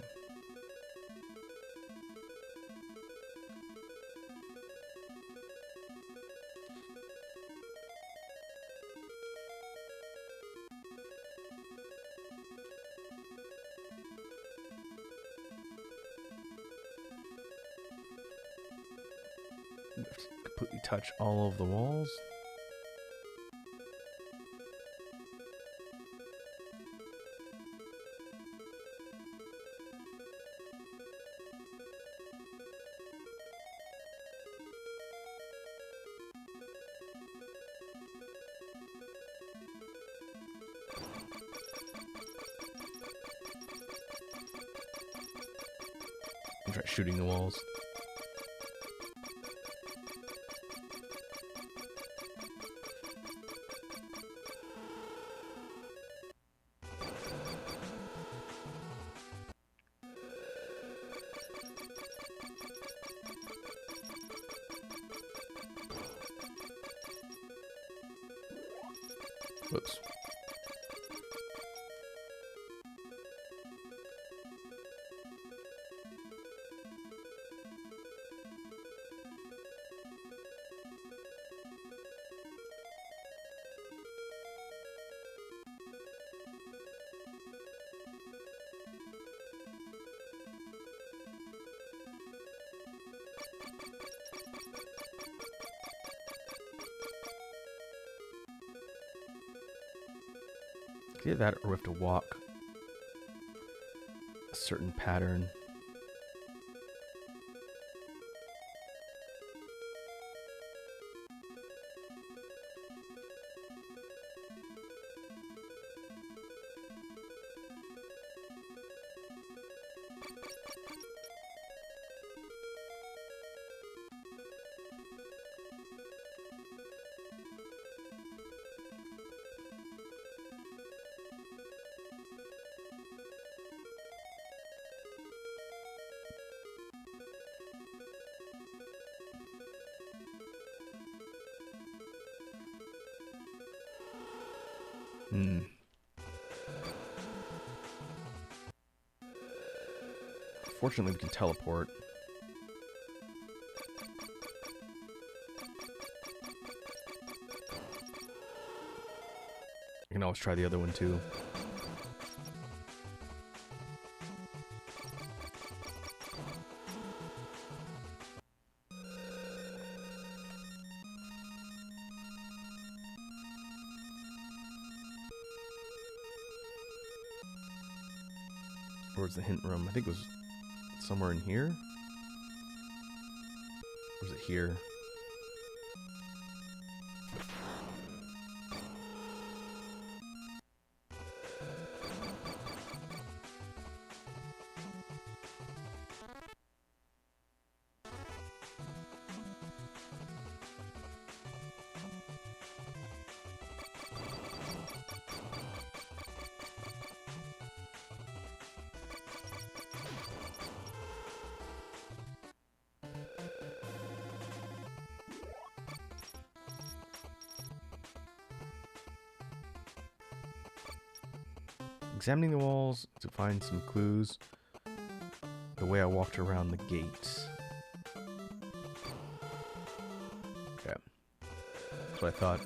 Completely touch all of the walls. And try shooting the walls. Whoops. Either that or we have to walk a certain pattern. Fortunately, we can teleport. can always try the other one too. Where's the hint room? I think it was somewhere in here. Or is it here? Examining the walls to find some clues. The way I walked around the gate. Okay. That's what I thought.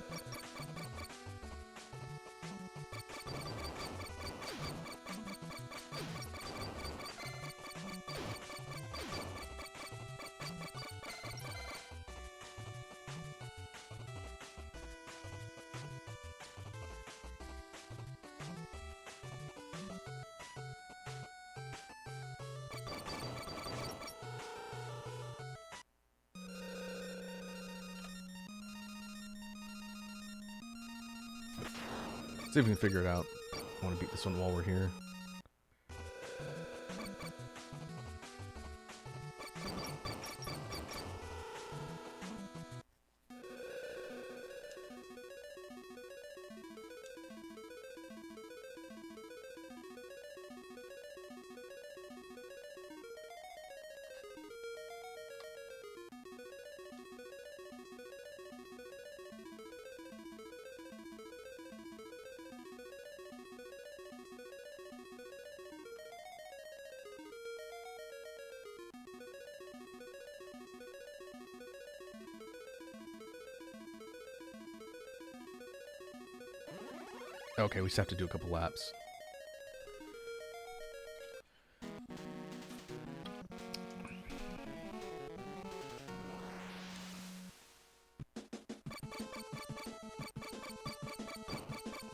See if we can figure it out. I want to beat this one while we're here. Okay, we just have to do a couple laps.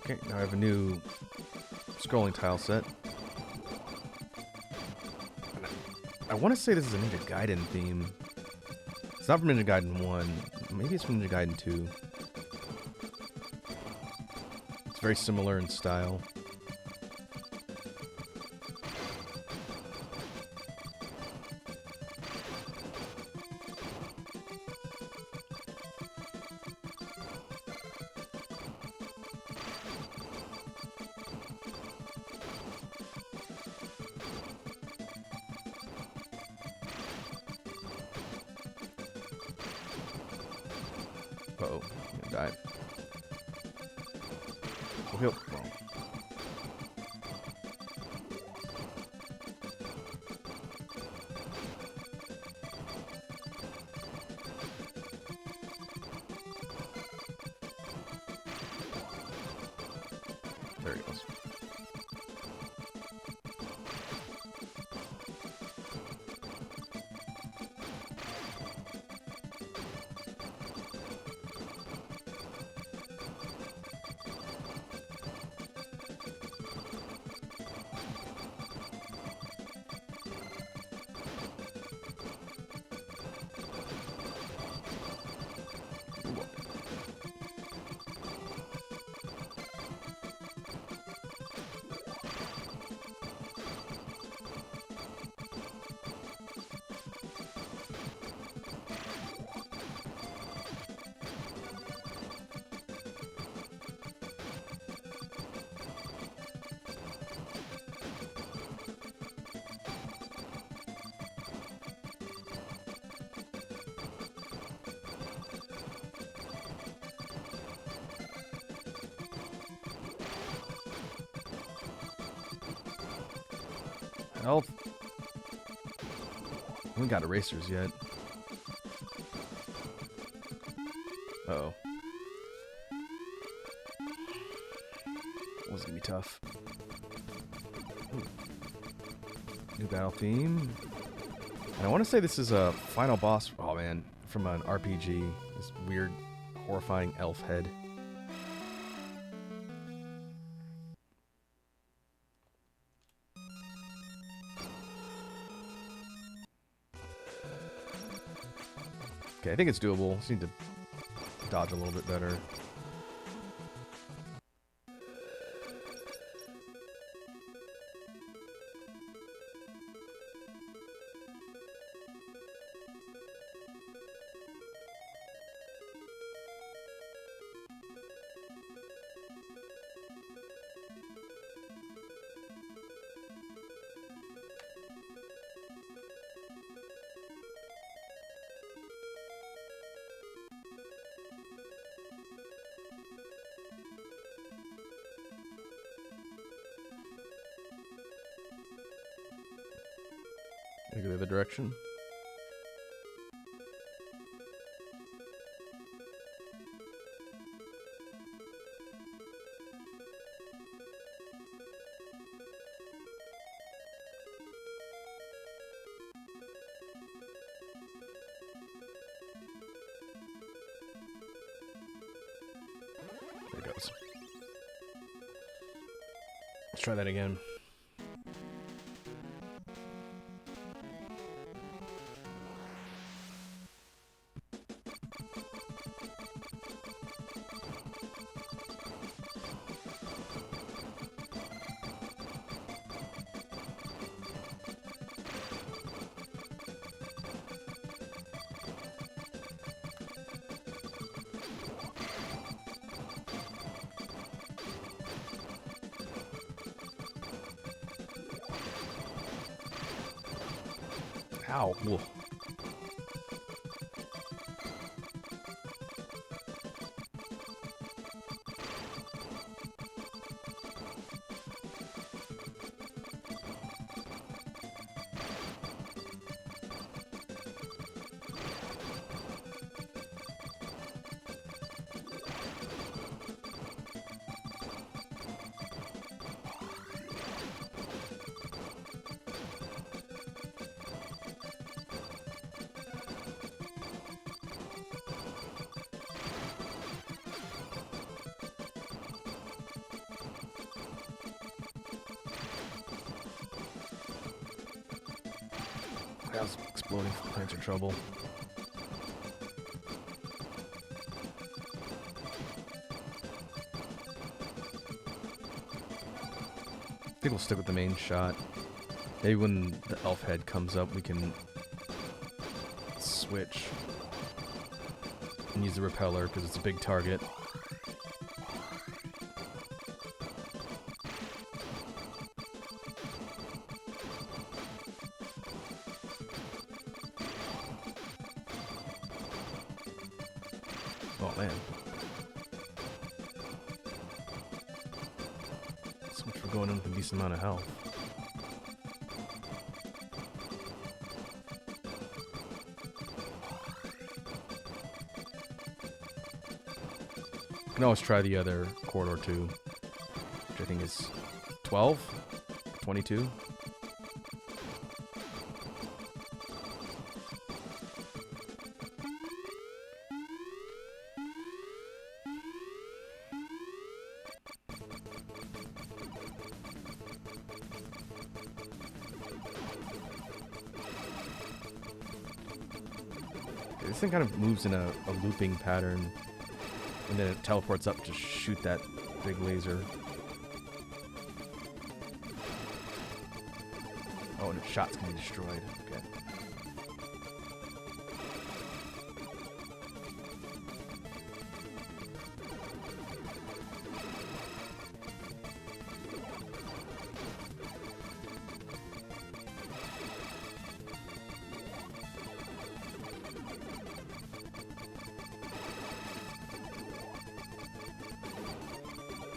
Okay, now I have a new scrolling tile set. I want to say this is a Ninja Gaiden theme. It's not from Ninja Gaiden 1. Maybe it's from Ninja Gaiden 2. It's very similar in style. Uh-oh, I'm gonna die. Oh, heal. Wrong. There he goes. Health. We haven't got erasers yet. Uh-oh. is gonna be tough. Ooh. New battle theme. And I want to say this is a final boss. Oh man, from an RPG. This weird, horrifying elf head. Okay, I think it's doable. Just need to dodge a little bit better. Go the other direction. There it goes. Let's try that again. Ow. Whoa. That was exploding. Plants are trouble. I think we'll stick with the main shot. Maybe when the elf head comes up, we can switch and use the repeller because it's a big target. Oh man. So much for going in with a decent amount of health. You can always try the other corridor too, which I think is 12, 22. This thing kind of moves in a looping pattern, and then it teleports up to shoot that big laser. Oh, and its shot's gonna be destroyed. Okay.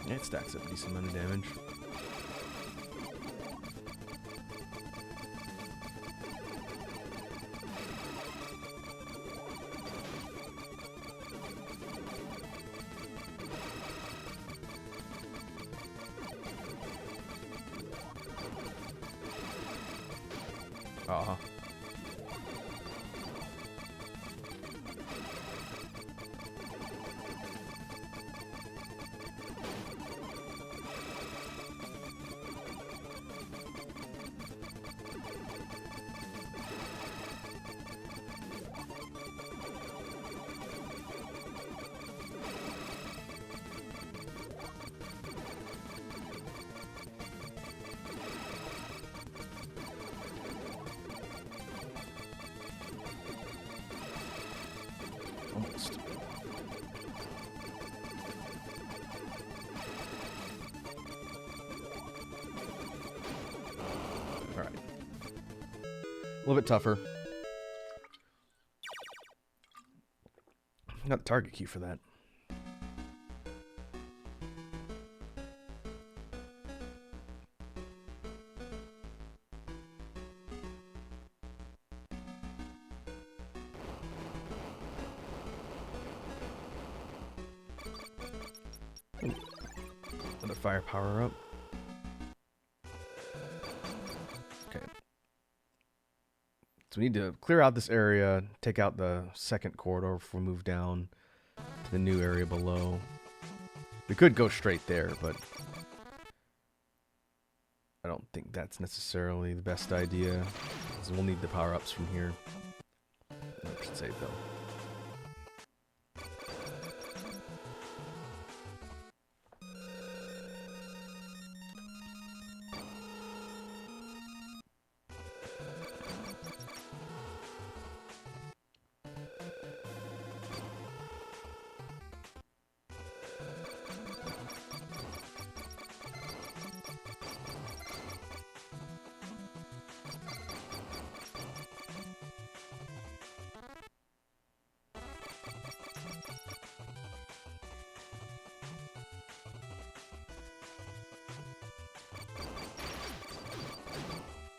Yeah, it stacks up a decent amount of damage. Uh-huh. Almost. Alright. A little bit tougher. Got the target key for that. Another firepower up. Okay. So we need to clear out this area, take out the second corridor before we move down to the new area below. We could go straight there, but I don't think that's necessarily the best idea, because we'll need the power-ups from here. I should save though.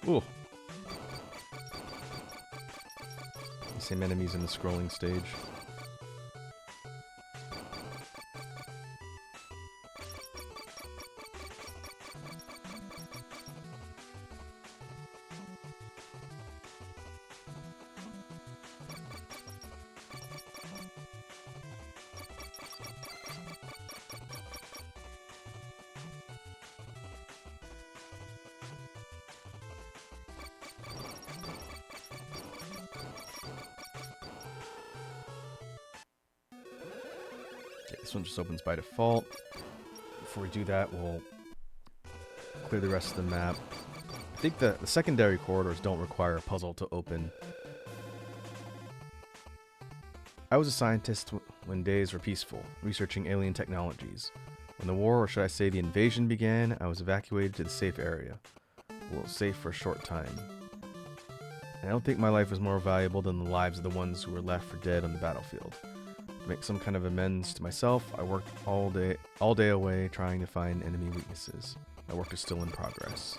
Ooh. Same enemies in the scrolling stage. Okay, this one just opens by default. Before we do that, we'll clear the rest of the map. I think the secondary corridors don't require a puzzle to open. I was a scientist when days were peaceful, researching alien technologies. When the war, or should I say the invasion, began, I was evacuated to the safe area. Well, safe for a short time. And I don't think my life was more valuable than the lives of the ones who were left for dead on the battlefield. To make some kind of amends to myself, I worked all day away trying to find enemy weaknesses. My work is still in progress.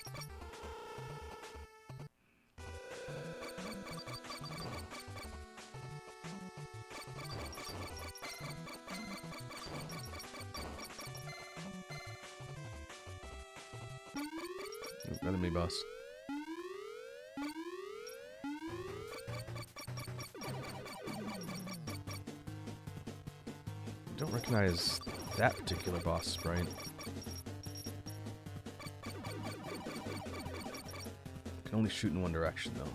Ooh, enemy boss. Don't recognize that particular boss sprite. Can only shoot in one direction though.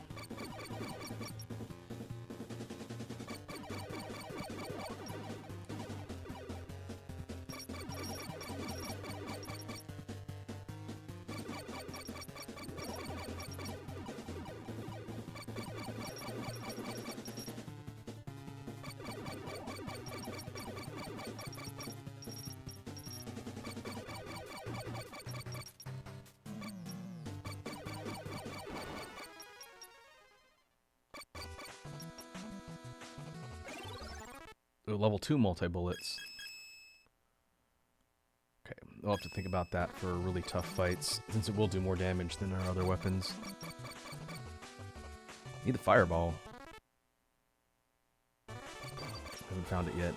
Level 2 multi-bullets. Okay, we'll have to think about that for really tough fights, since it will do more damage than our other weapons. Need the fireball. Haven't found it yet.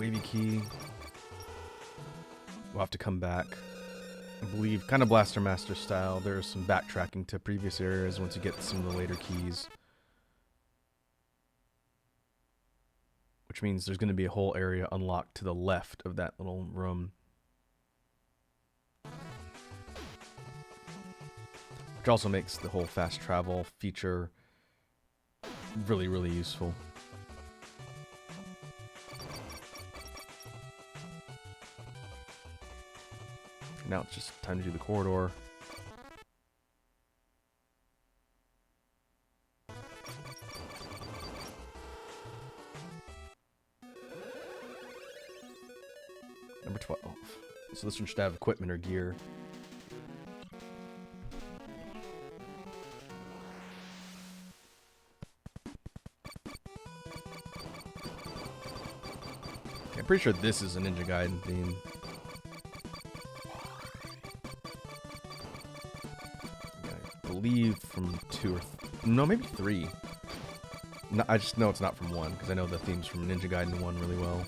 wavy key. We'll have to come back. I believe, kind of Blaster Master style, there's some backtracking to previous areas once you get some of the later keys. Which means there's going to be a whole area unlocked to the left of that little room. Which also makes the whole fast travel feature really, really useful. Now it's just time to do the corridor. Number 12. So this one should have equipment or gear. Okay, I'm pretty sure this is a Ninja Gaiden theme. I believe from 2 or no, maybe 3. No, I just know it's not from 1 because I know the themes from Ninja Gaiden 1 really well.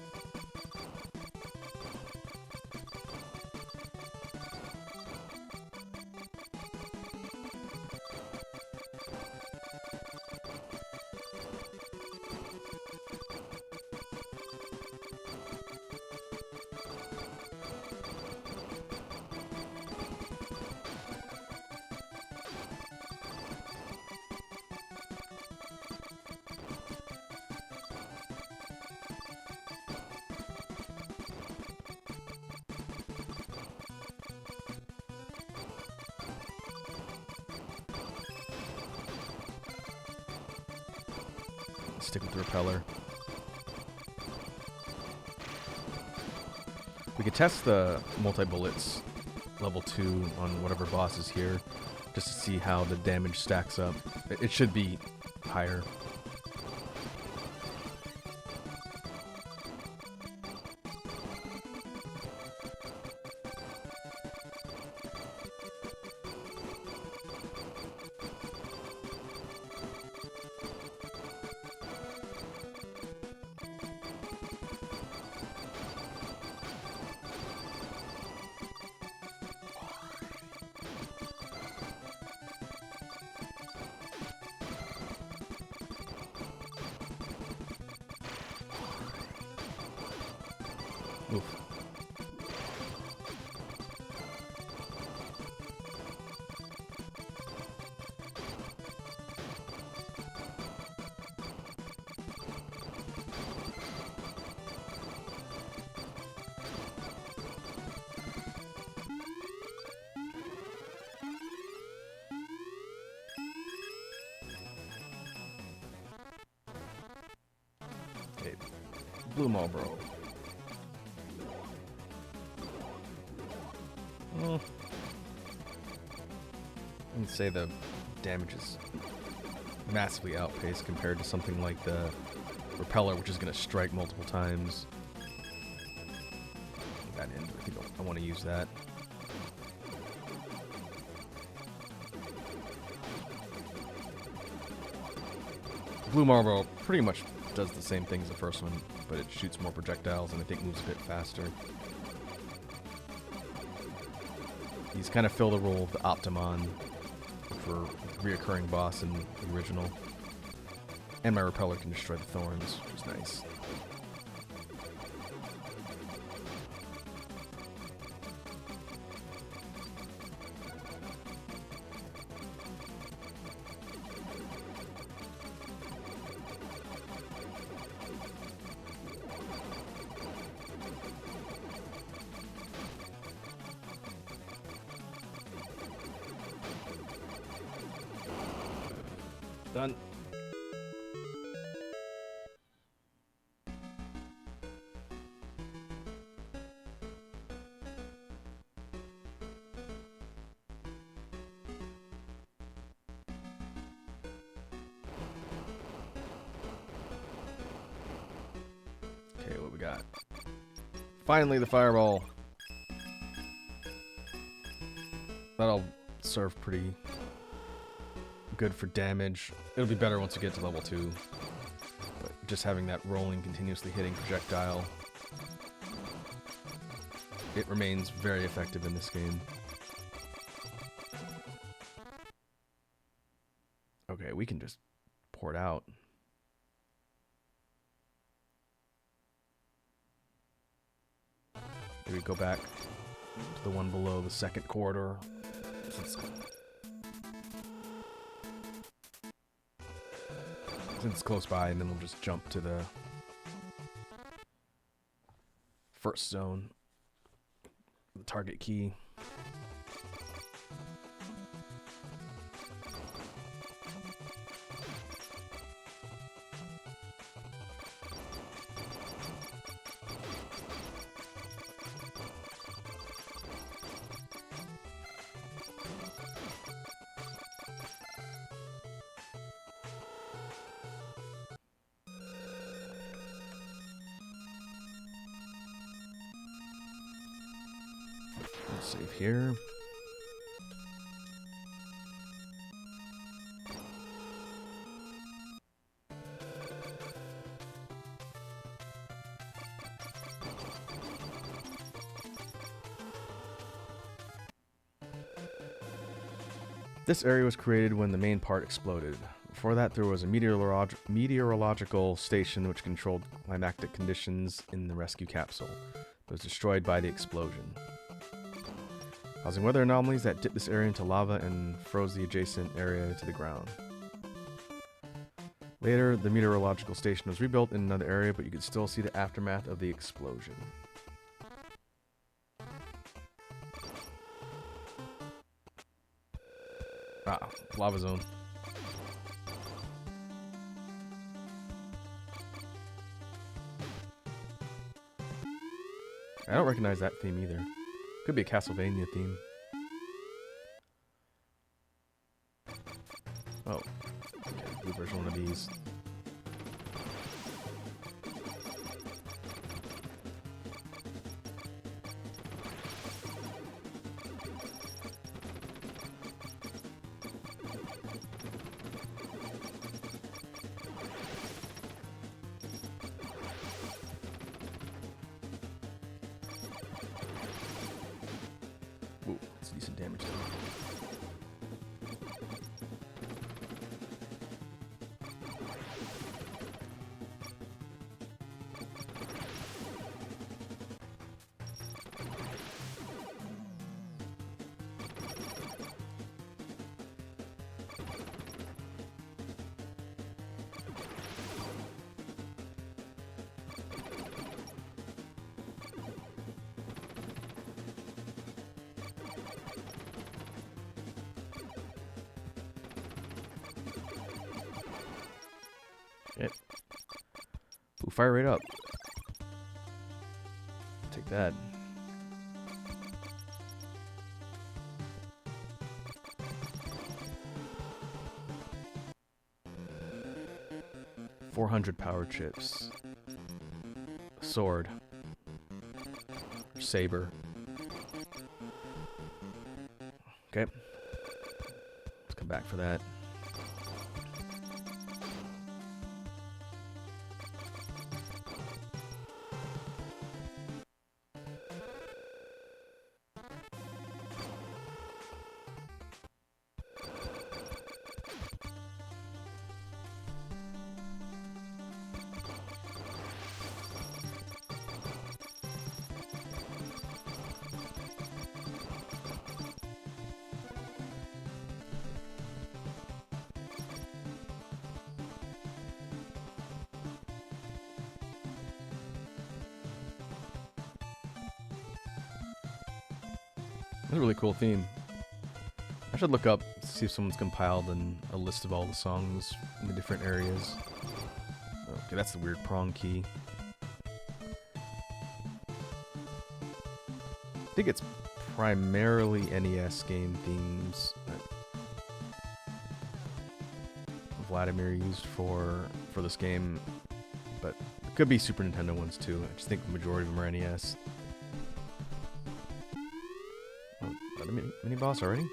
Stick with the repeller. We could test the multi-bullets level 2 on whatever boss is here, just to see how the damage stacks up. It should be higher. Oof. Okay, Blue Marlboro. Well, I would say the damage is massively outpaced compared to something like the repeller, which is going to strike multiple times. That end, I think I want to use that. Blue Marlboro pretty much does the same thing as the first one, but it shoots more projectiles and I think moves a bit faster. These kind of fill the role of the Optimon for reoccurring boss in the original. And my repeller can destroy the thorns, which is nice. Done. Okay, what we got? Finally, the fireball. That'll serve pretty good for damage. It'll be better once you get to level 2. But just having that rolling, continuously hitting projectile it remains very effective in this game. Okay, we can just pour it out. Maybe go back to the one below the second corridor. Since it's close by, and then we'll just jump to the first zone. The target key. Save here. This area was created when the main part exploded. Before that, there was a meteorological station which controlled climatic conditions in the rescue capsule. It was destroyed by the explosion, causing weather anomalies that dipped this area into lava and froze the adjacent area to the ground. Later, the meteorological station was rebuilt in another area, but you could still see the aftermath of the explosion. Ah, lava zone. I don't recognize that theme either. Could be a Castlevania theme. Oh. Okay, blue version one of these. Ooh, that's decent damage there. Yep. Ooh, fire right up. Take that. $400 power chips. Sword. Saber. Okay. Let's come back for that. That's a really cool theme. I should look up, see if someone's compiled a list of all the songs in the different areas. Okay, that's the weird prong key. I think it's primarily NES game themes that Vladimir used for this game, but it could be Super Nintendo ones too. I just think the majority of them are NES. Oh, got a mini boss already?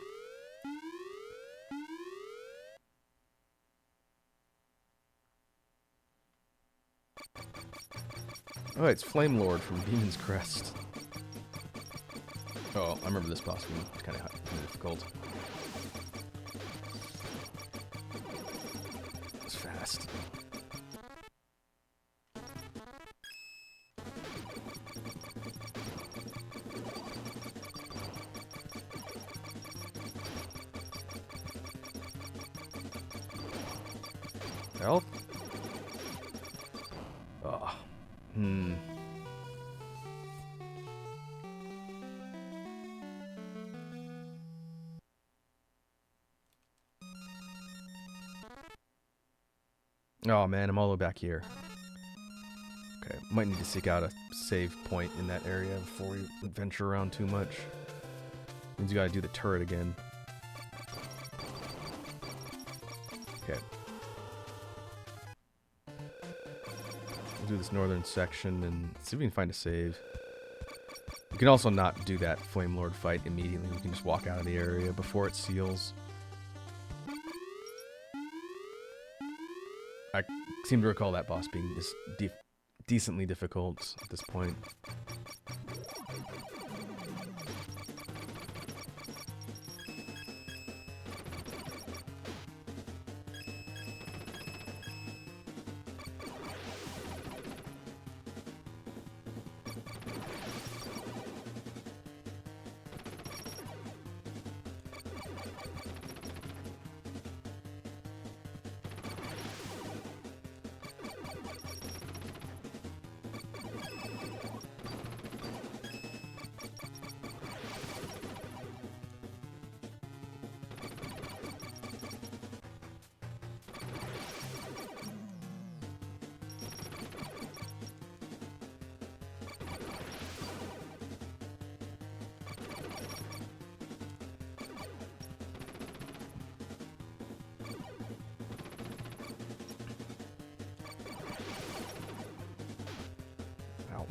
Oh, it's Flame Lord from Demon's Crest. Oh, I remember this boss being kind of difficult. It's fast. Help? Oh. Oh man, I'm all the way back here. Okay, might need to seek out a save point in that area before we venture around too much. Means you gotta do the turret again. Okay. We'll do this northern section and see if we can find a save. We can also not do that Flame Lord fight immediately. We can just walk out of the area before it seals. I seem to recall that boss being just decently difficult at this point. Ow.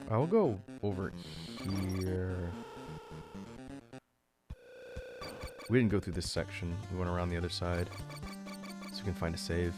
I'll go over here. We didn't go through this section. We went around the other side. So we can find a save.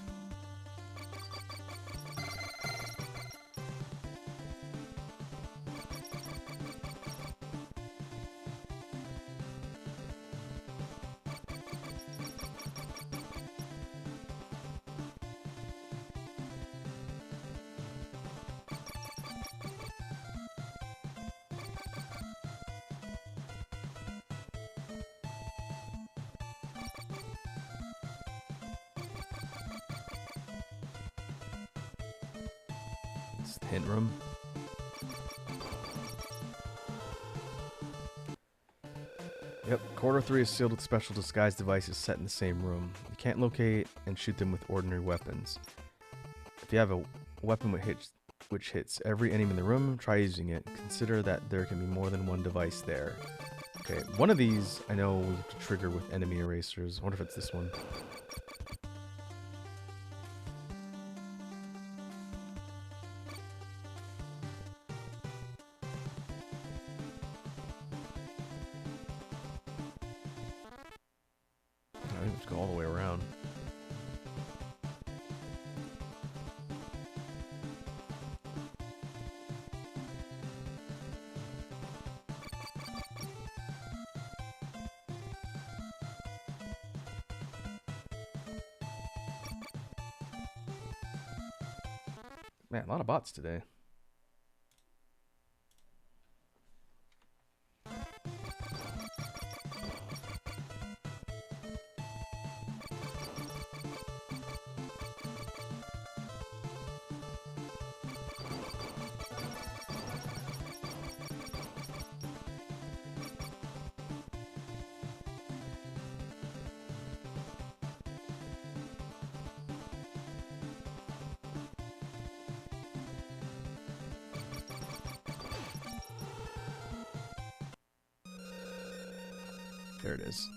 It's the hint room. Yep, Corridor 3 is sealed with special disguise devices set in the same room. You can't locate and shoot them with ordinary weapons. If you have a weapon which hits every enemy in the room, try using it. Consider that there can be more than one device there. Okay, one of these I know we have to trigger with enemy erasers. I wonder if it's this one. I think we have to go all the way around. Man, a lot of bots today. There it is.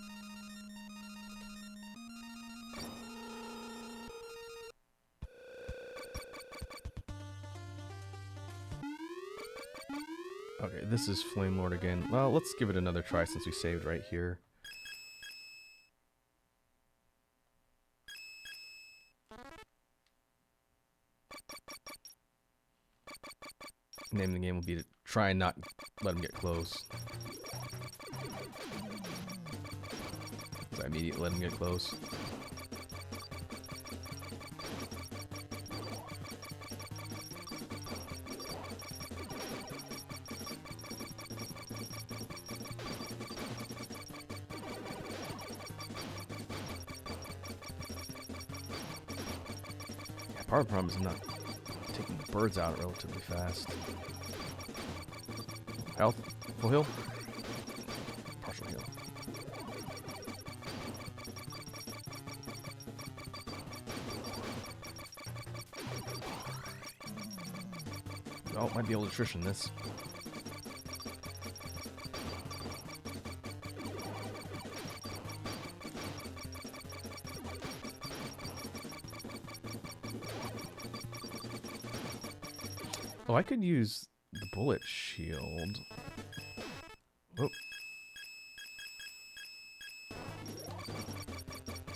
Okay, this is Flame Lord again. Well, let's give it another try since we saved right here. Name of the game will be to try and not let him get close. I immediately let him get close. Yeah, part of the problem is I'm not taking the birds out relatively fast. Health? Full heal? Partial heal. Oh, might be able to attrition this. Oh, I could use the bullet shield. Oh.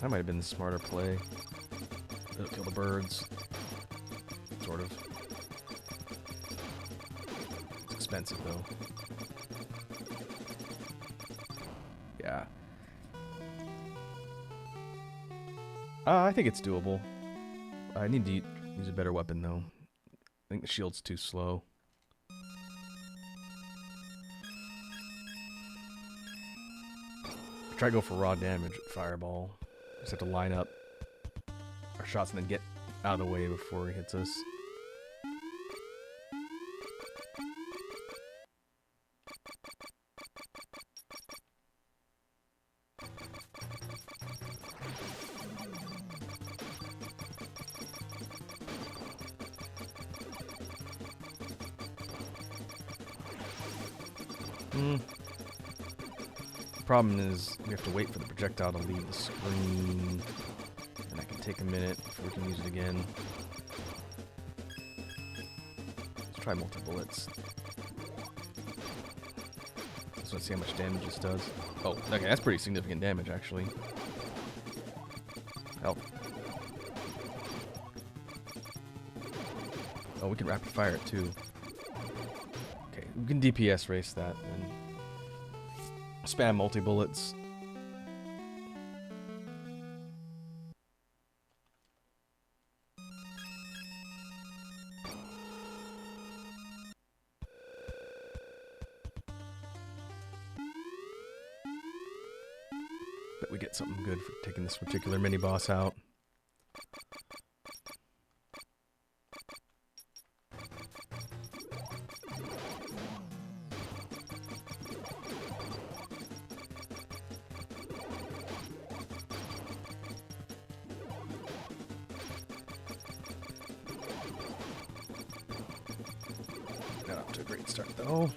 That might have been the smarter play. It'll kill the birds. Sort of. It's expensive, though. Yeah. I think it's doable. I need to use a better weapon, though. I think the shield's too slow. Try to go for raw damage with Fireball. Just have to line up our shots and then get out of the way before he hits us. Problem is, we have to wait for the projectile to leave the screen, and that can take a minute before we can use it again. Let's try multi-bullets. Just want to see how much damage this does. Oh, okay, that's pretty significant damage, actually. Help. Oh, we can rapid fire it, too. Okay, we can DPS race that, and spam multi-bullets. Bet we get something good for taking this particular mini-boss out. Got off to a great start, though.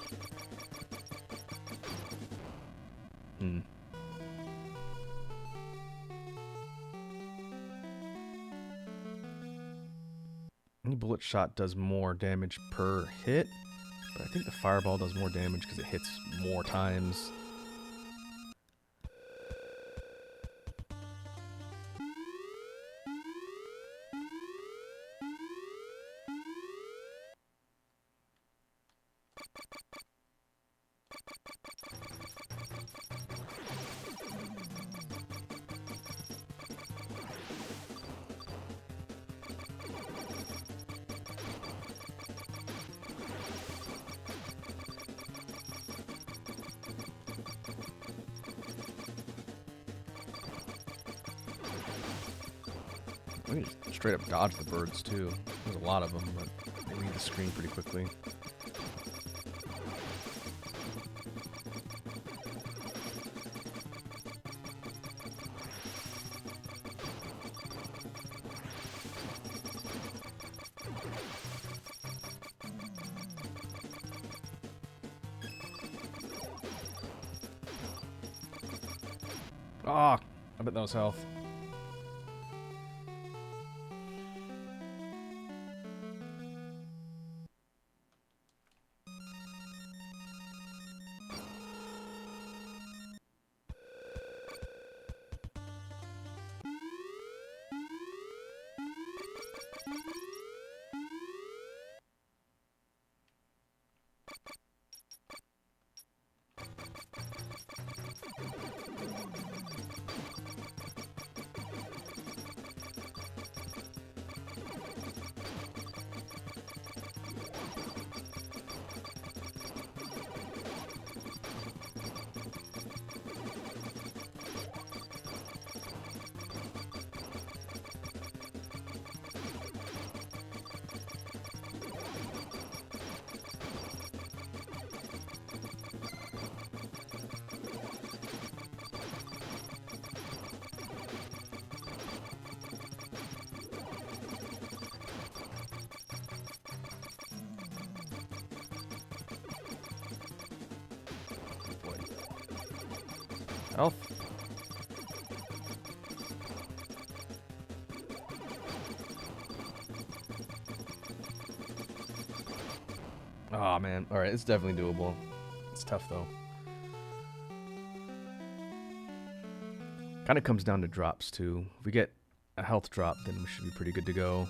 Any bullet shot does more damage per hit, but I think the fireball does more damage because it hits more times. We can just straight up dodge the birds too. There's a lot of them, but they leave the screen pretty quickly. Ah, I bet that was health. Health. Oh man. Alright, it's definitely doable. It's tough though. Kind of comes down to drops too. If we get a health drop, then we should be pretty good to go.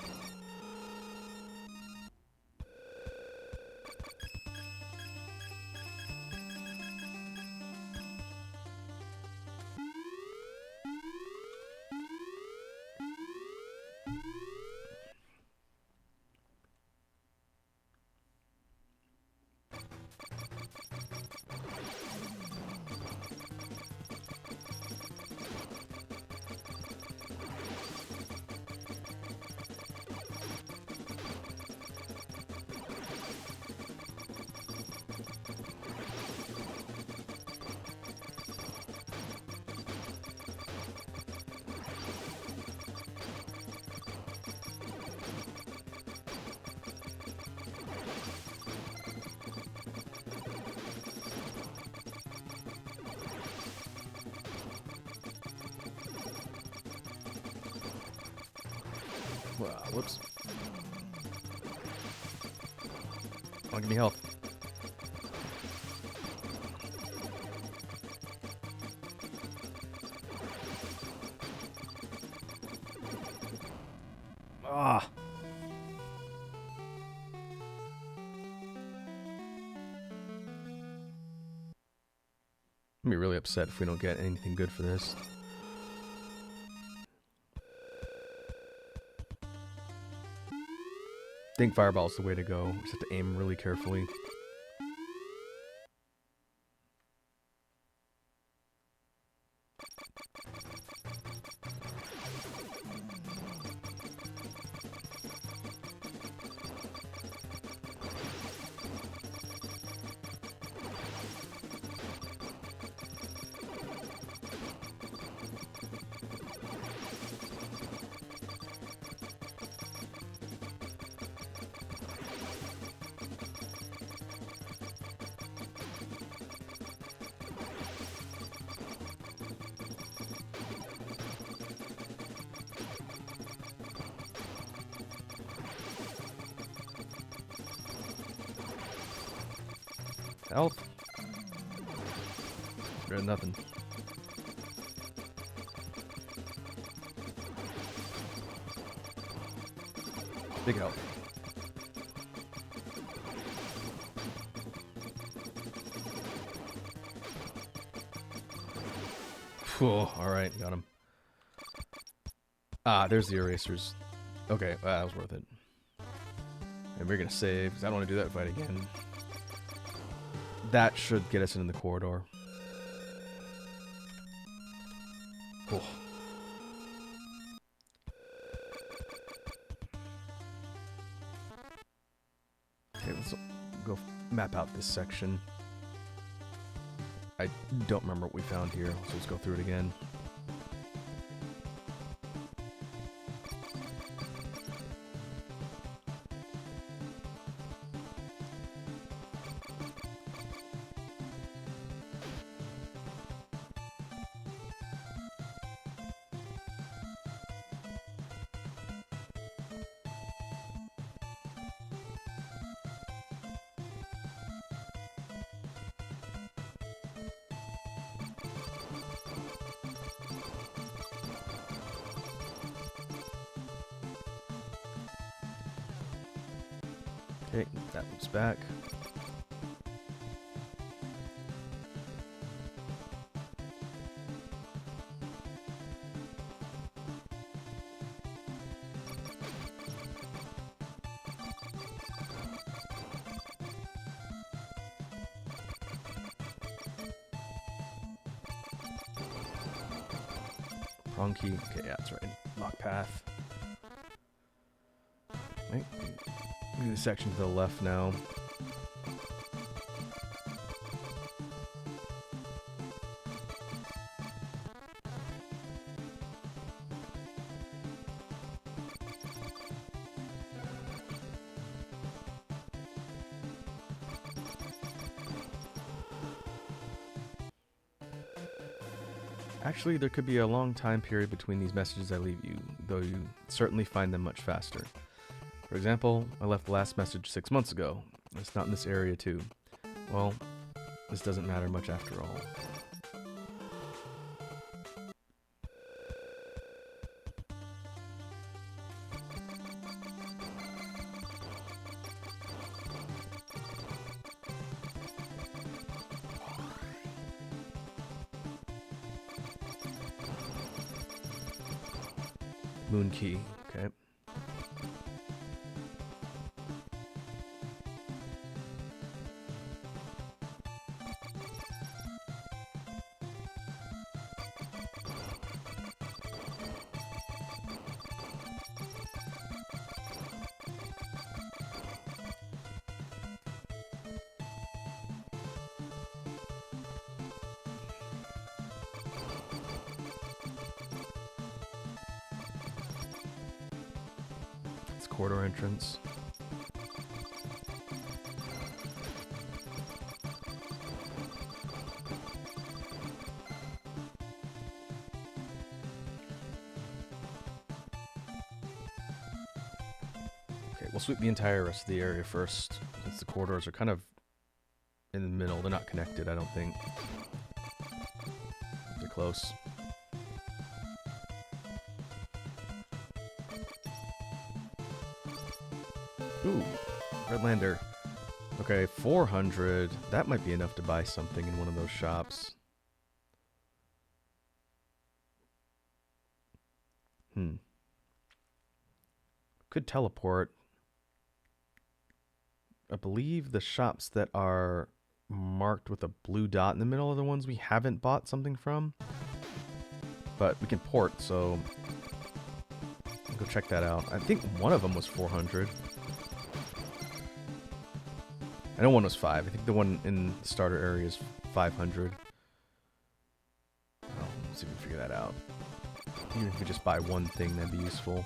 Whoops. Oh, give me health. Ah. I'm gonna be really upset if we don't get anything good for this. I think Fireball's the way to go. Just have to aim really carefully. Health. There's nothing. Big health. Oh, alright, got him. Ah, there's the erasers. Okay, well, that was worth it. And we're gonna save, because I don't want to do that fight again. That should get us into the corridor. Oh. Okay, let's go map out this section. I don't remember what we found here, so let's go through it again. Okay, that moves back. Prong key. Okay, yeah, that's right. Lock path. Right. Do the section to the left now. Actually, there could be a long time period between these messages I leave you, though you certainly find them much faster. For example, I left the last message 6 months ago. It's not in this area too. Well, this doesn't matter much after all. Moon key, okay. It's corridor entrance. Okay, we'll sweep the entire rest of the area first, since the corridors are kind of in the middle. They're not connected, I don't think. They're close. Ooh, Redlander. Okay, 400. That might be enough to buy something in one of those shops. Could teleport. I believe the shops that are marked with a blue dot in the middle are the ones we haven't bought something from. But we can port, so I'll go check that out. I think one of them was 400. I know one was 5. I think the one in the starter area is 500. Oh, let's see if we can figure that out. Even if we just buy one thing, that'd be useful.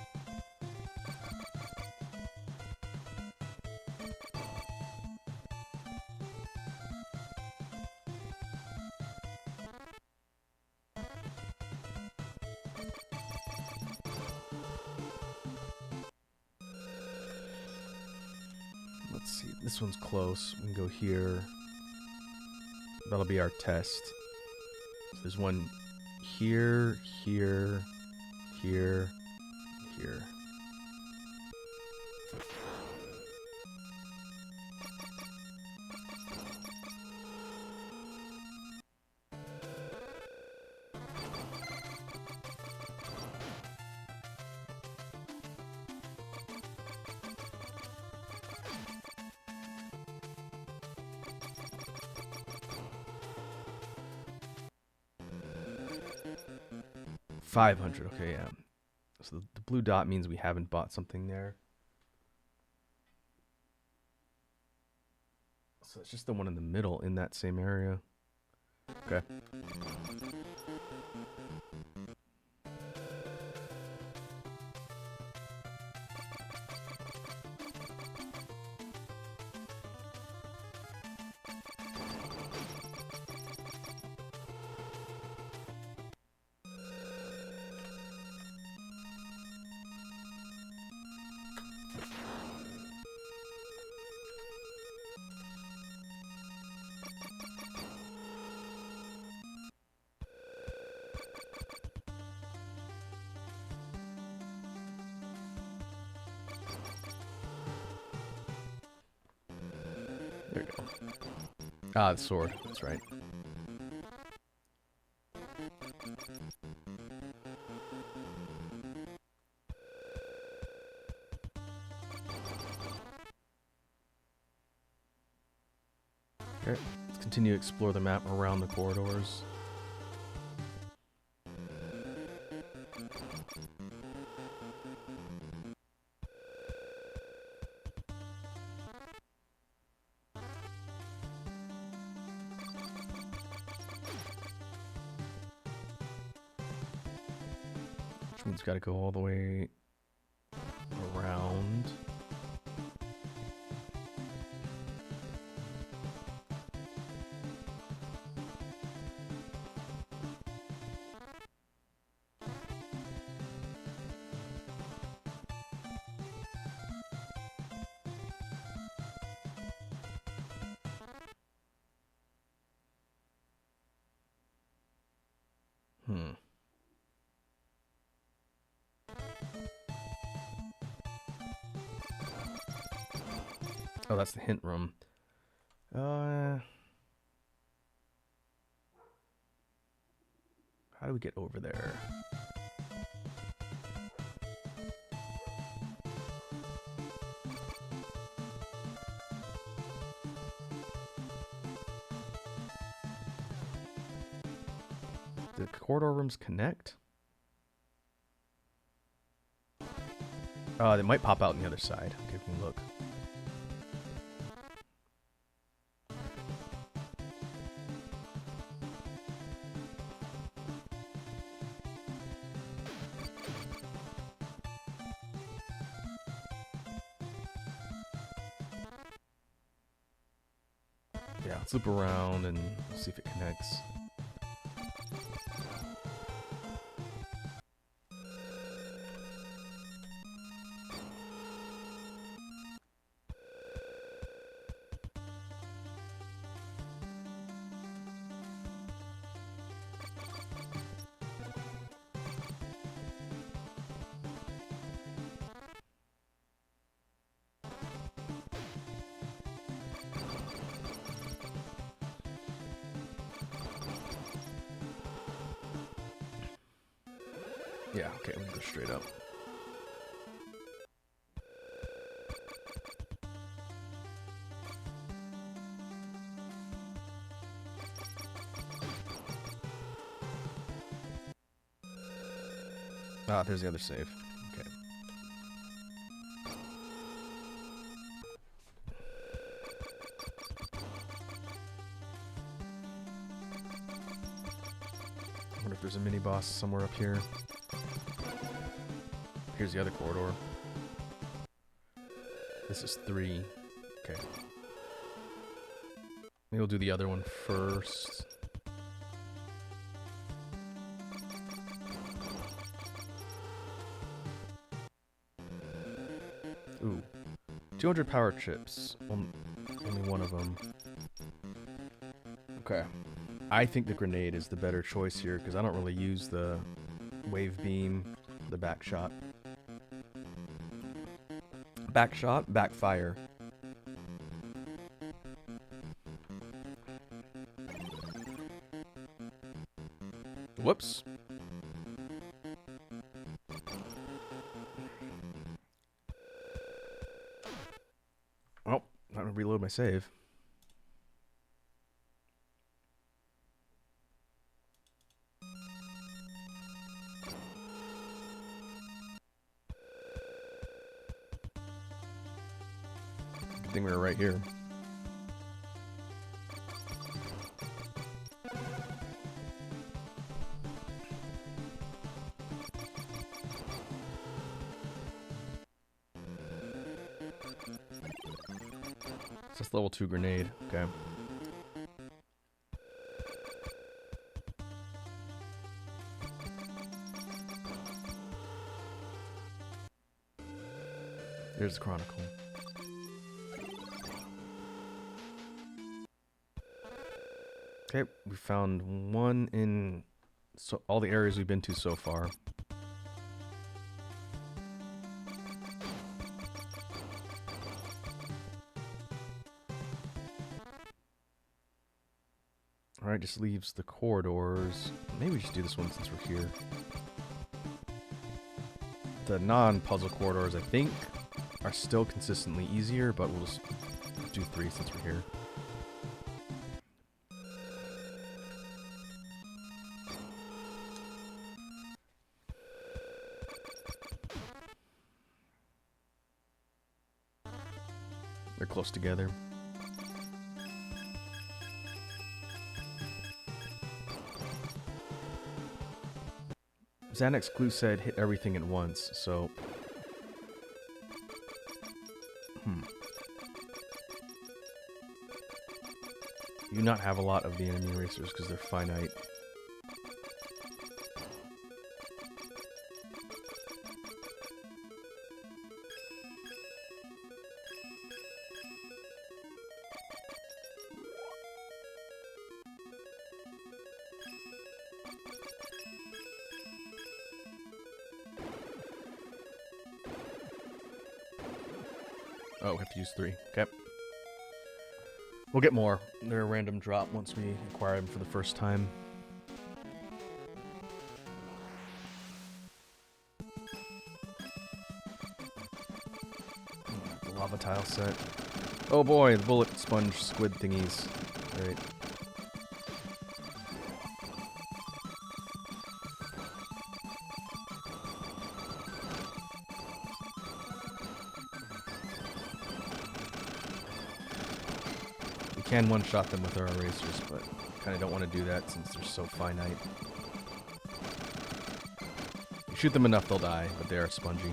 Let's see, this one's close. We can go here. That'll be our test. So there's one here, here, here, here. $500, okay, yeah. So the blue dot means we haven't bought something there. So it's just the one in the middle in that same area. Okay. There we go. Ah, the sword. That's right. Okay, let's continue to explore the map around the corridors. Which means gotta go all the way around. Hmm. Oh, that's the hint room. How do we get over there? The corridor rooms connect? They might pop out on the other side. Okay, we can look. Yeah, let's loop around and see if it connects. Yeah, okay, we can go straight up. Ah, there's the other save. Okay. I wonder if there's a mini boss somewhere up here. Here's the other corridor. This is 3. Okay. Maybe we'll do the other one first. Ooh. 200 power chips. Only one of them. Okay. I think the grenade is the better choice here because I don't really use the wave beam, the back shot. Back shot, backfire. Whoops. Oh, I'm gonna reload my save. Good thing we were right here. It's just level 2 grenade. Okay. There's the Chronicle. Okay, we found one in all the areas we've been to so far. Alright, just leaves the corridors. Maybe we just do this one since we're here. The non-puzzle corridors, I think, are still consistently easier, but we'll just do 3 since we're here. They're close together. Xanax Clue said hit everything at once, so... You do not have a lot of the enemy erasers because they're finite. Oh, we have to use 3. Okay. We'll get more. They're a random drop once we acquire them for the first time. The lava tile set. Oh boy, the bullet sponge squid thingies. Great. Can one-shot them with our erasers, but kind of don't want to do that since they're so finite. You shoot them enough, they'll die, but they are spongy.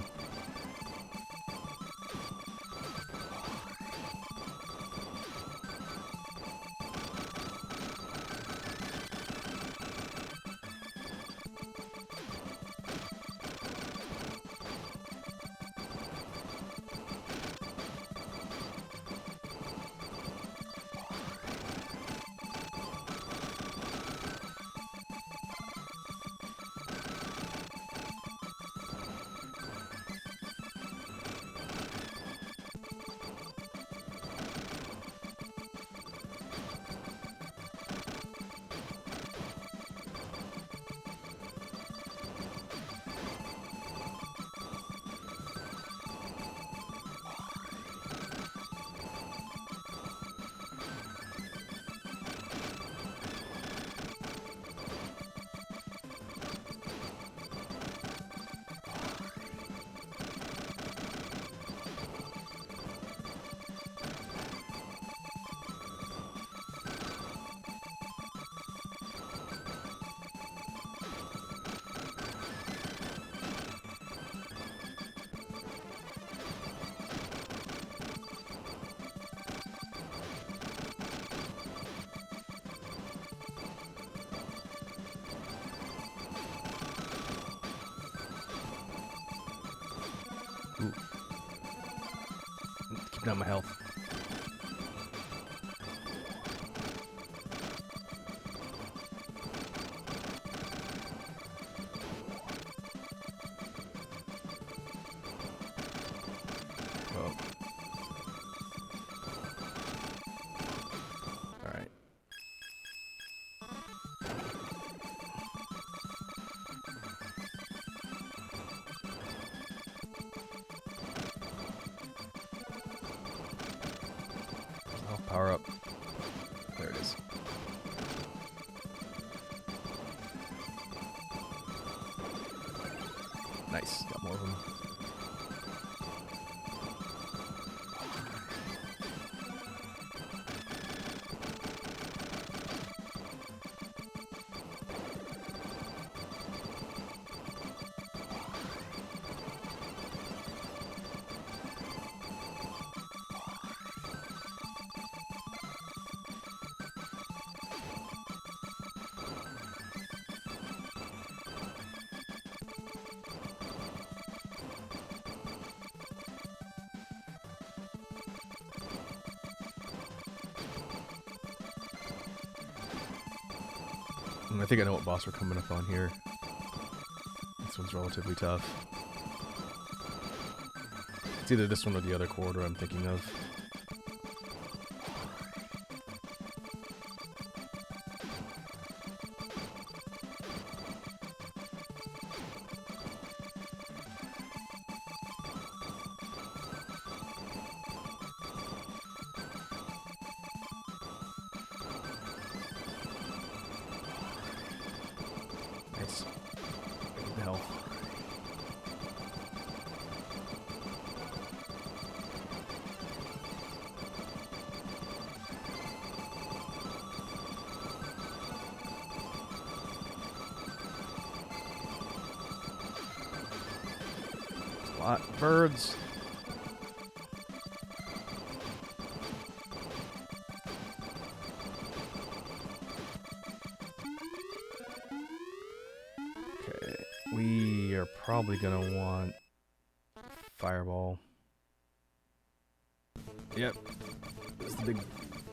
Ooh. Keeping up my health. Oh. All right. Power up. There it is. Nice. Got more of them. I think I know what boss we're coming up on here. This one's relatively tough. It's either this one or the other corridor I'm thinking of. Nice. Good health. There's a lot of birds. We are probably gonna want fireball. Yep. It's the big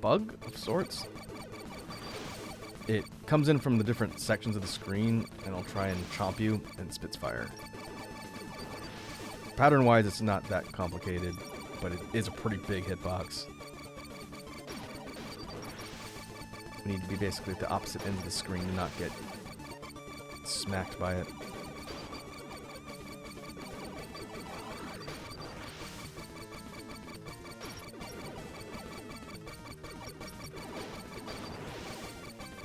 bug of sorts. It comes in from the different sections of the screen and it'll try and chomp you and spits fire. Pattern-wise, it's not that complicated. but it is a pretty big hitbox. We need to be basically at the opposite end of the screen to not get smacked by it.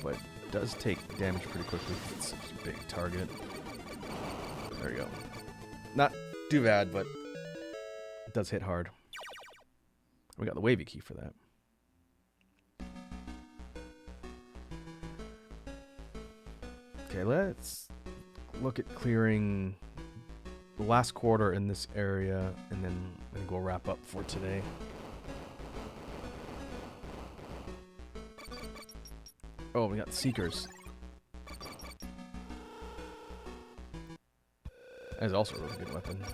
But it does take damage pretty quickly. It's such a big target. There we go. Not too bad, but it does hit hard. We got the wavy key for that. Okay, let's look at clearing the last quarter in this area, and then I think we'll wrap up for today. Oh, we got Seekers. That is also a really good weapon.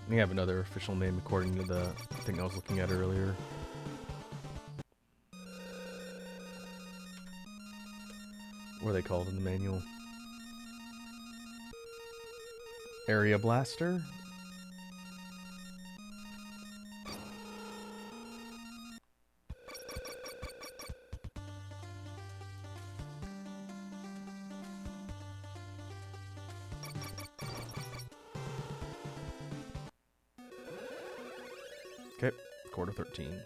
We have another official name according to the thing I was looking at earlier. What are they called in the manual? Area Blaster? Okay, quarter 13.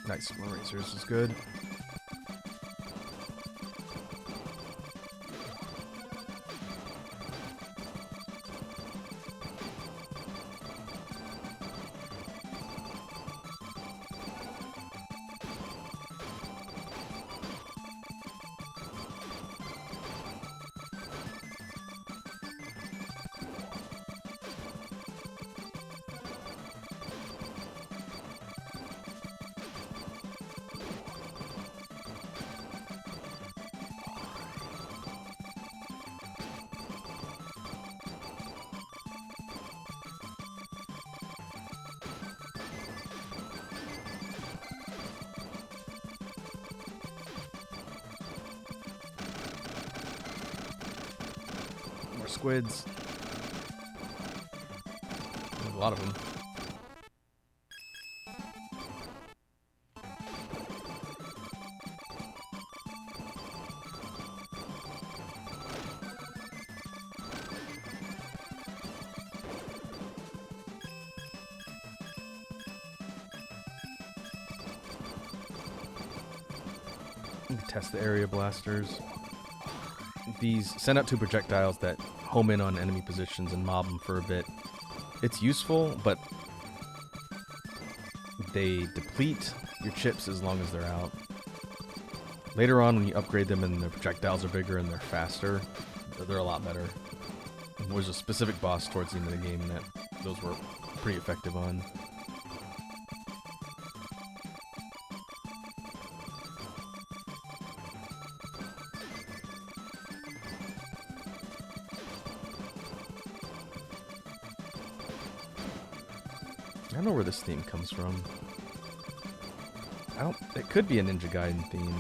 Nice, more razors is good. Squids. There's a lot of them. Test the area blasters. These send out two projectiles that home in on enemy positions and mob them for a bit. It's useful, but they deplete your chips as long as they're out. Later on, when you upgrade them and the projectiles are bigger and they're faster, they're a lot better. There was a specific boss towards the end of the game that those were pretty effective on. I don't know where this theme comes from. It could be a Ninja Gaiden theme.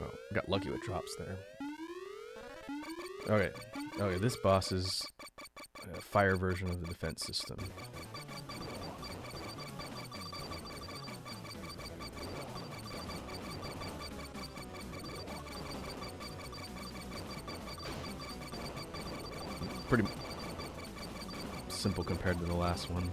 Oh, got lucky with drops there. Okay. Okay, this boss is a fire version of the defense system. pretty simple compared to the last one.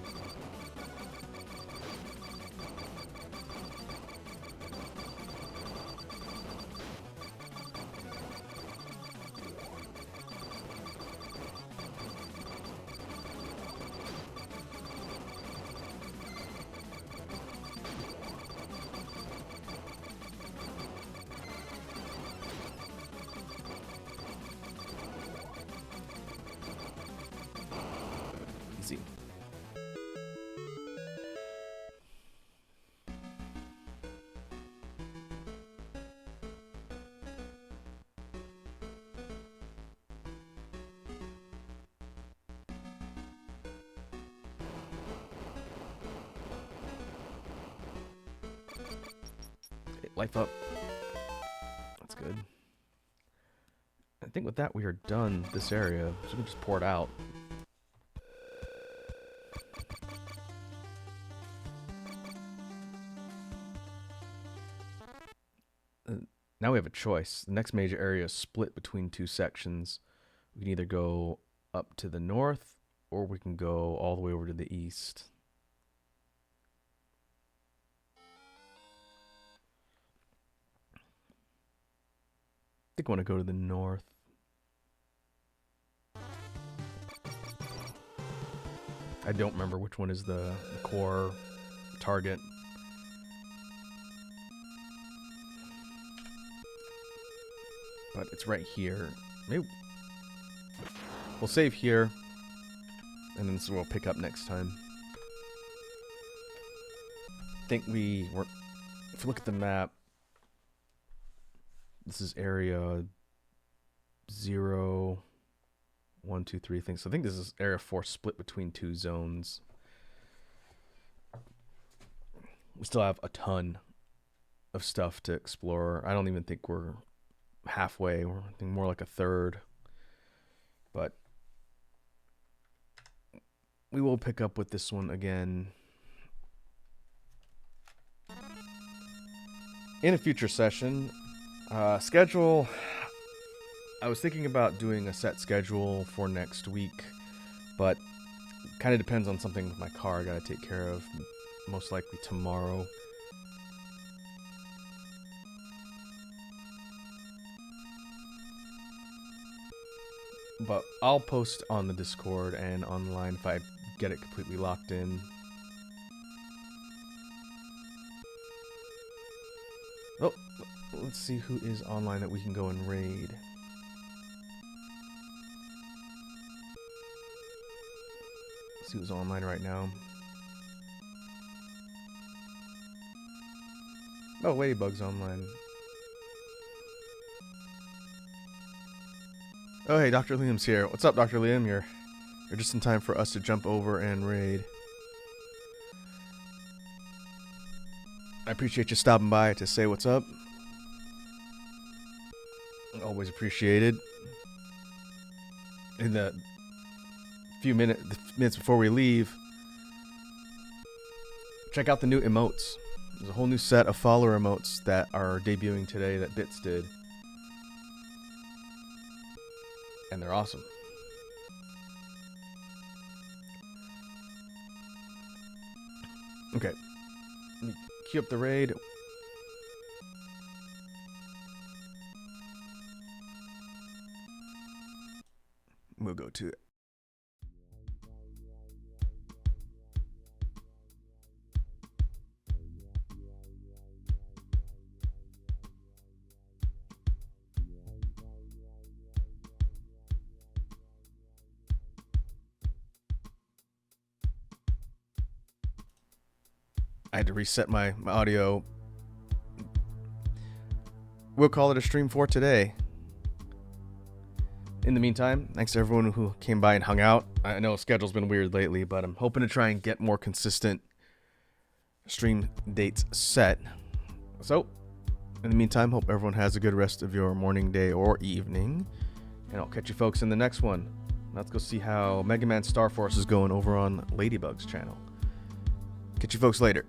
Easy. Life up. That's good. I think with that we are done this area, so we can just pour it out. Now we have a choice. The next major area is split between two sections. We can either go up to the north, or we can go all the way over to the east. I think I want to go to the north. I don't remember which one is the core target. But it's right here. Maybe we'll save here, and then we'll pick up next time. I think if you look at the map, this is area 0, 1, 2, 3 things. So I think this is area 4 split between two zones. We still have a ton of stuff to explore. I don't even think we're halfway. We're I think more like a third. But we will pick up with this one again in a future session. Schedule, I was thinking about doing a set schedule for next week, but kind of depends on something with my car I gotta take care of, most likely tomorrow. But I'll post on the Discord and online if I get it completely locked in. Oh, let's see who is online that we can go and raid. Let's see who's online right now. Oh, Ladybug's online. Oh, hey, Dr. Liam's here. What's up, Dr. Liam? You're just in time for us to jump over and raid. I appreciate you stopping by to say what's up. Always appreciated. In the few minutes before we leave, check out the new emotes. There's a whole new set of follower emotes that are debuting today that Bits did. And they're awesome. Okay. Let me queue up the raid. We'll go to it. I had to reset my audio. We'll call it a stream for today. In the meantime, thanks to everyone who came by and hung out. I know schedule's been weird lately, but I'm hoping to try and get more consistent stream dates set. So, in the meantime, hope everyone has a good rest of your morning, day, or evening. And I'll catch you folks in the next one. Let's go see how Mega Man Star Force is going over on Ladybug's channel. Catch you folks later.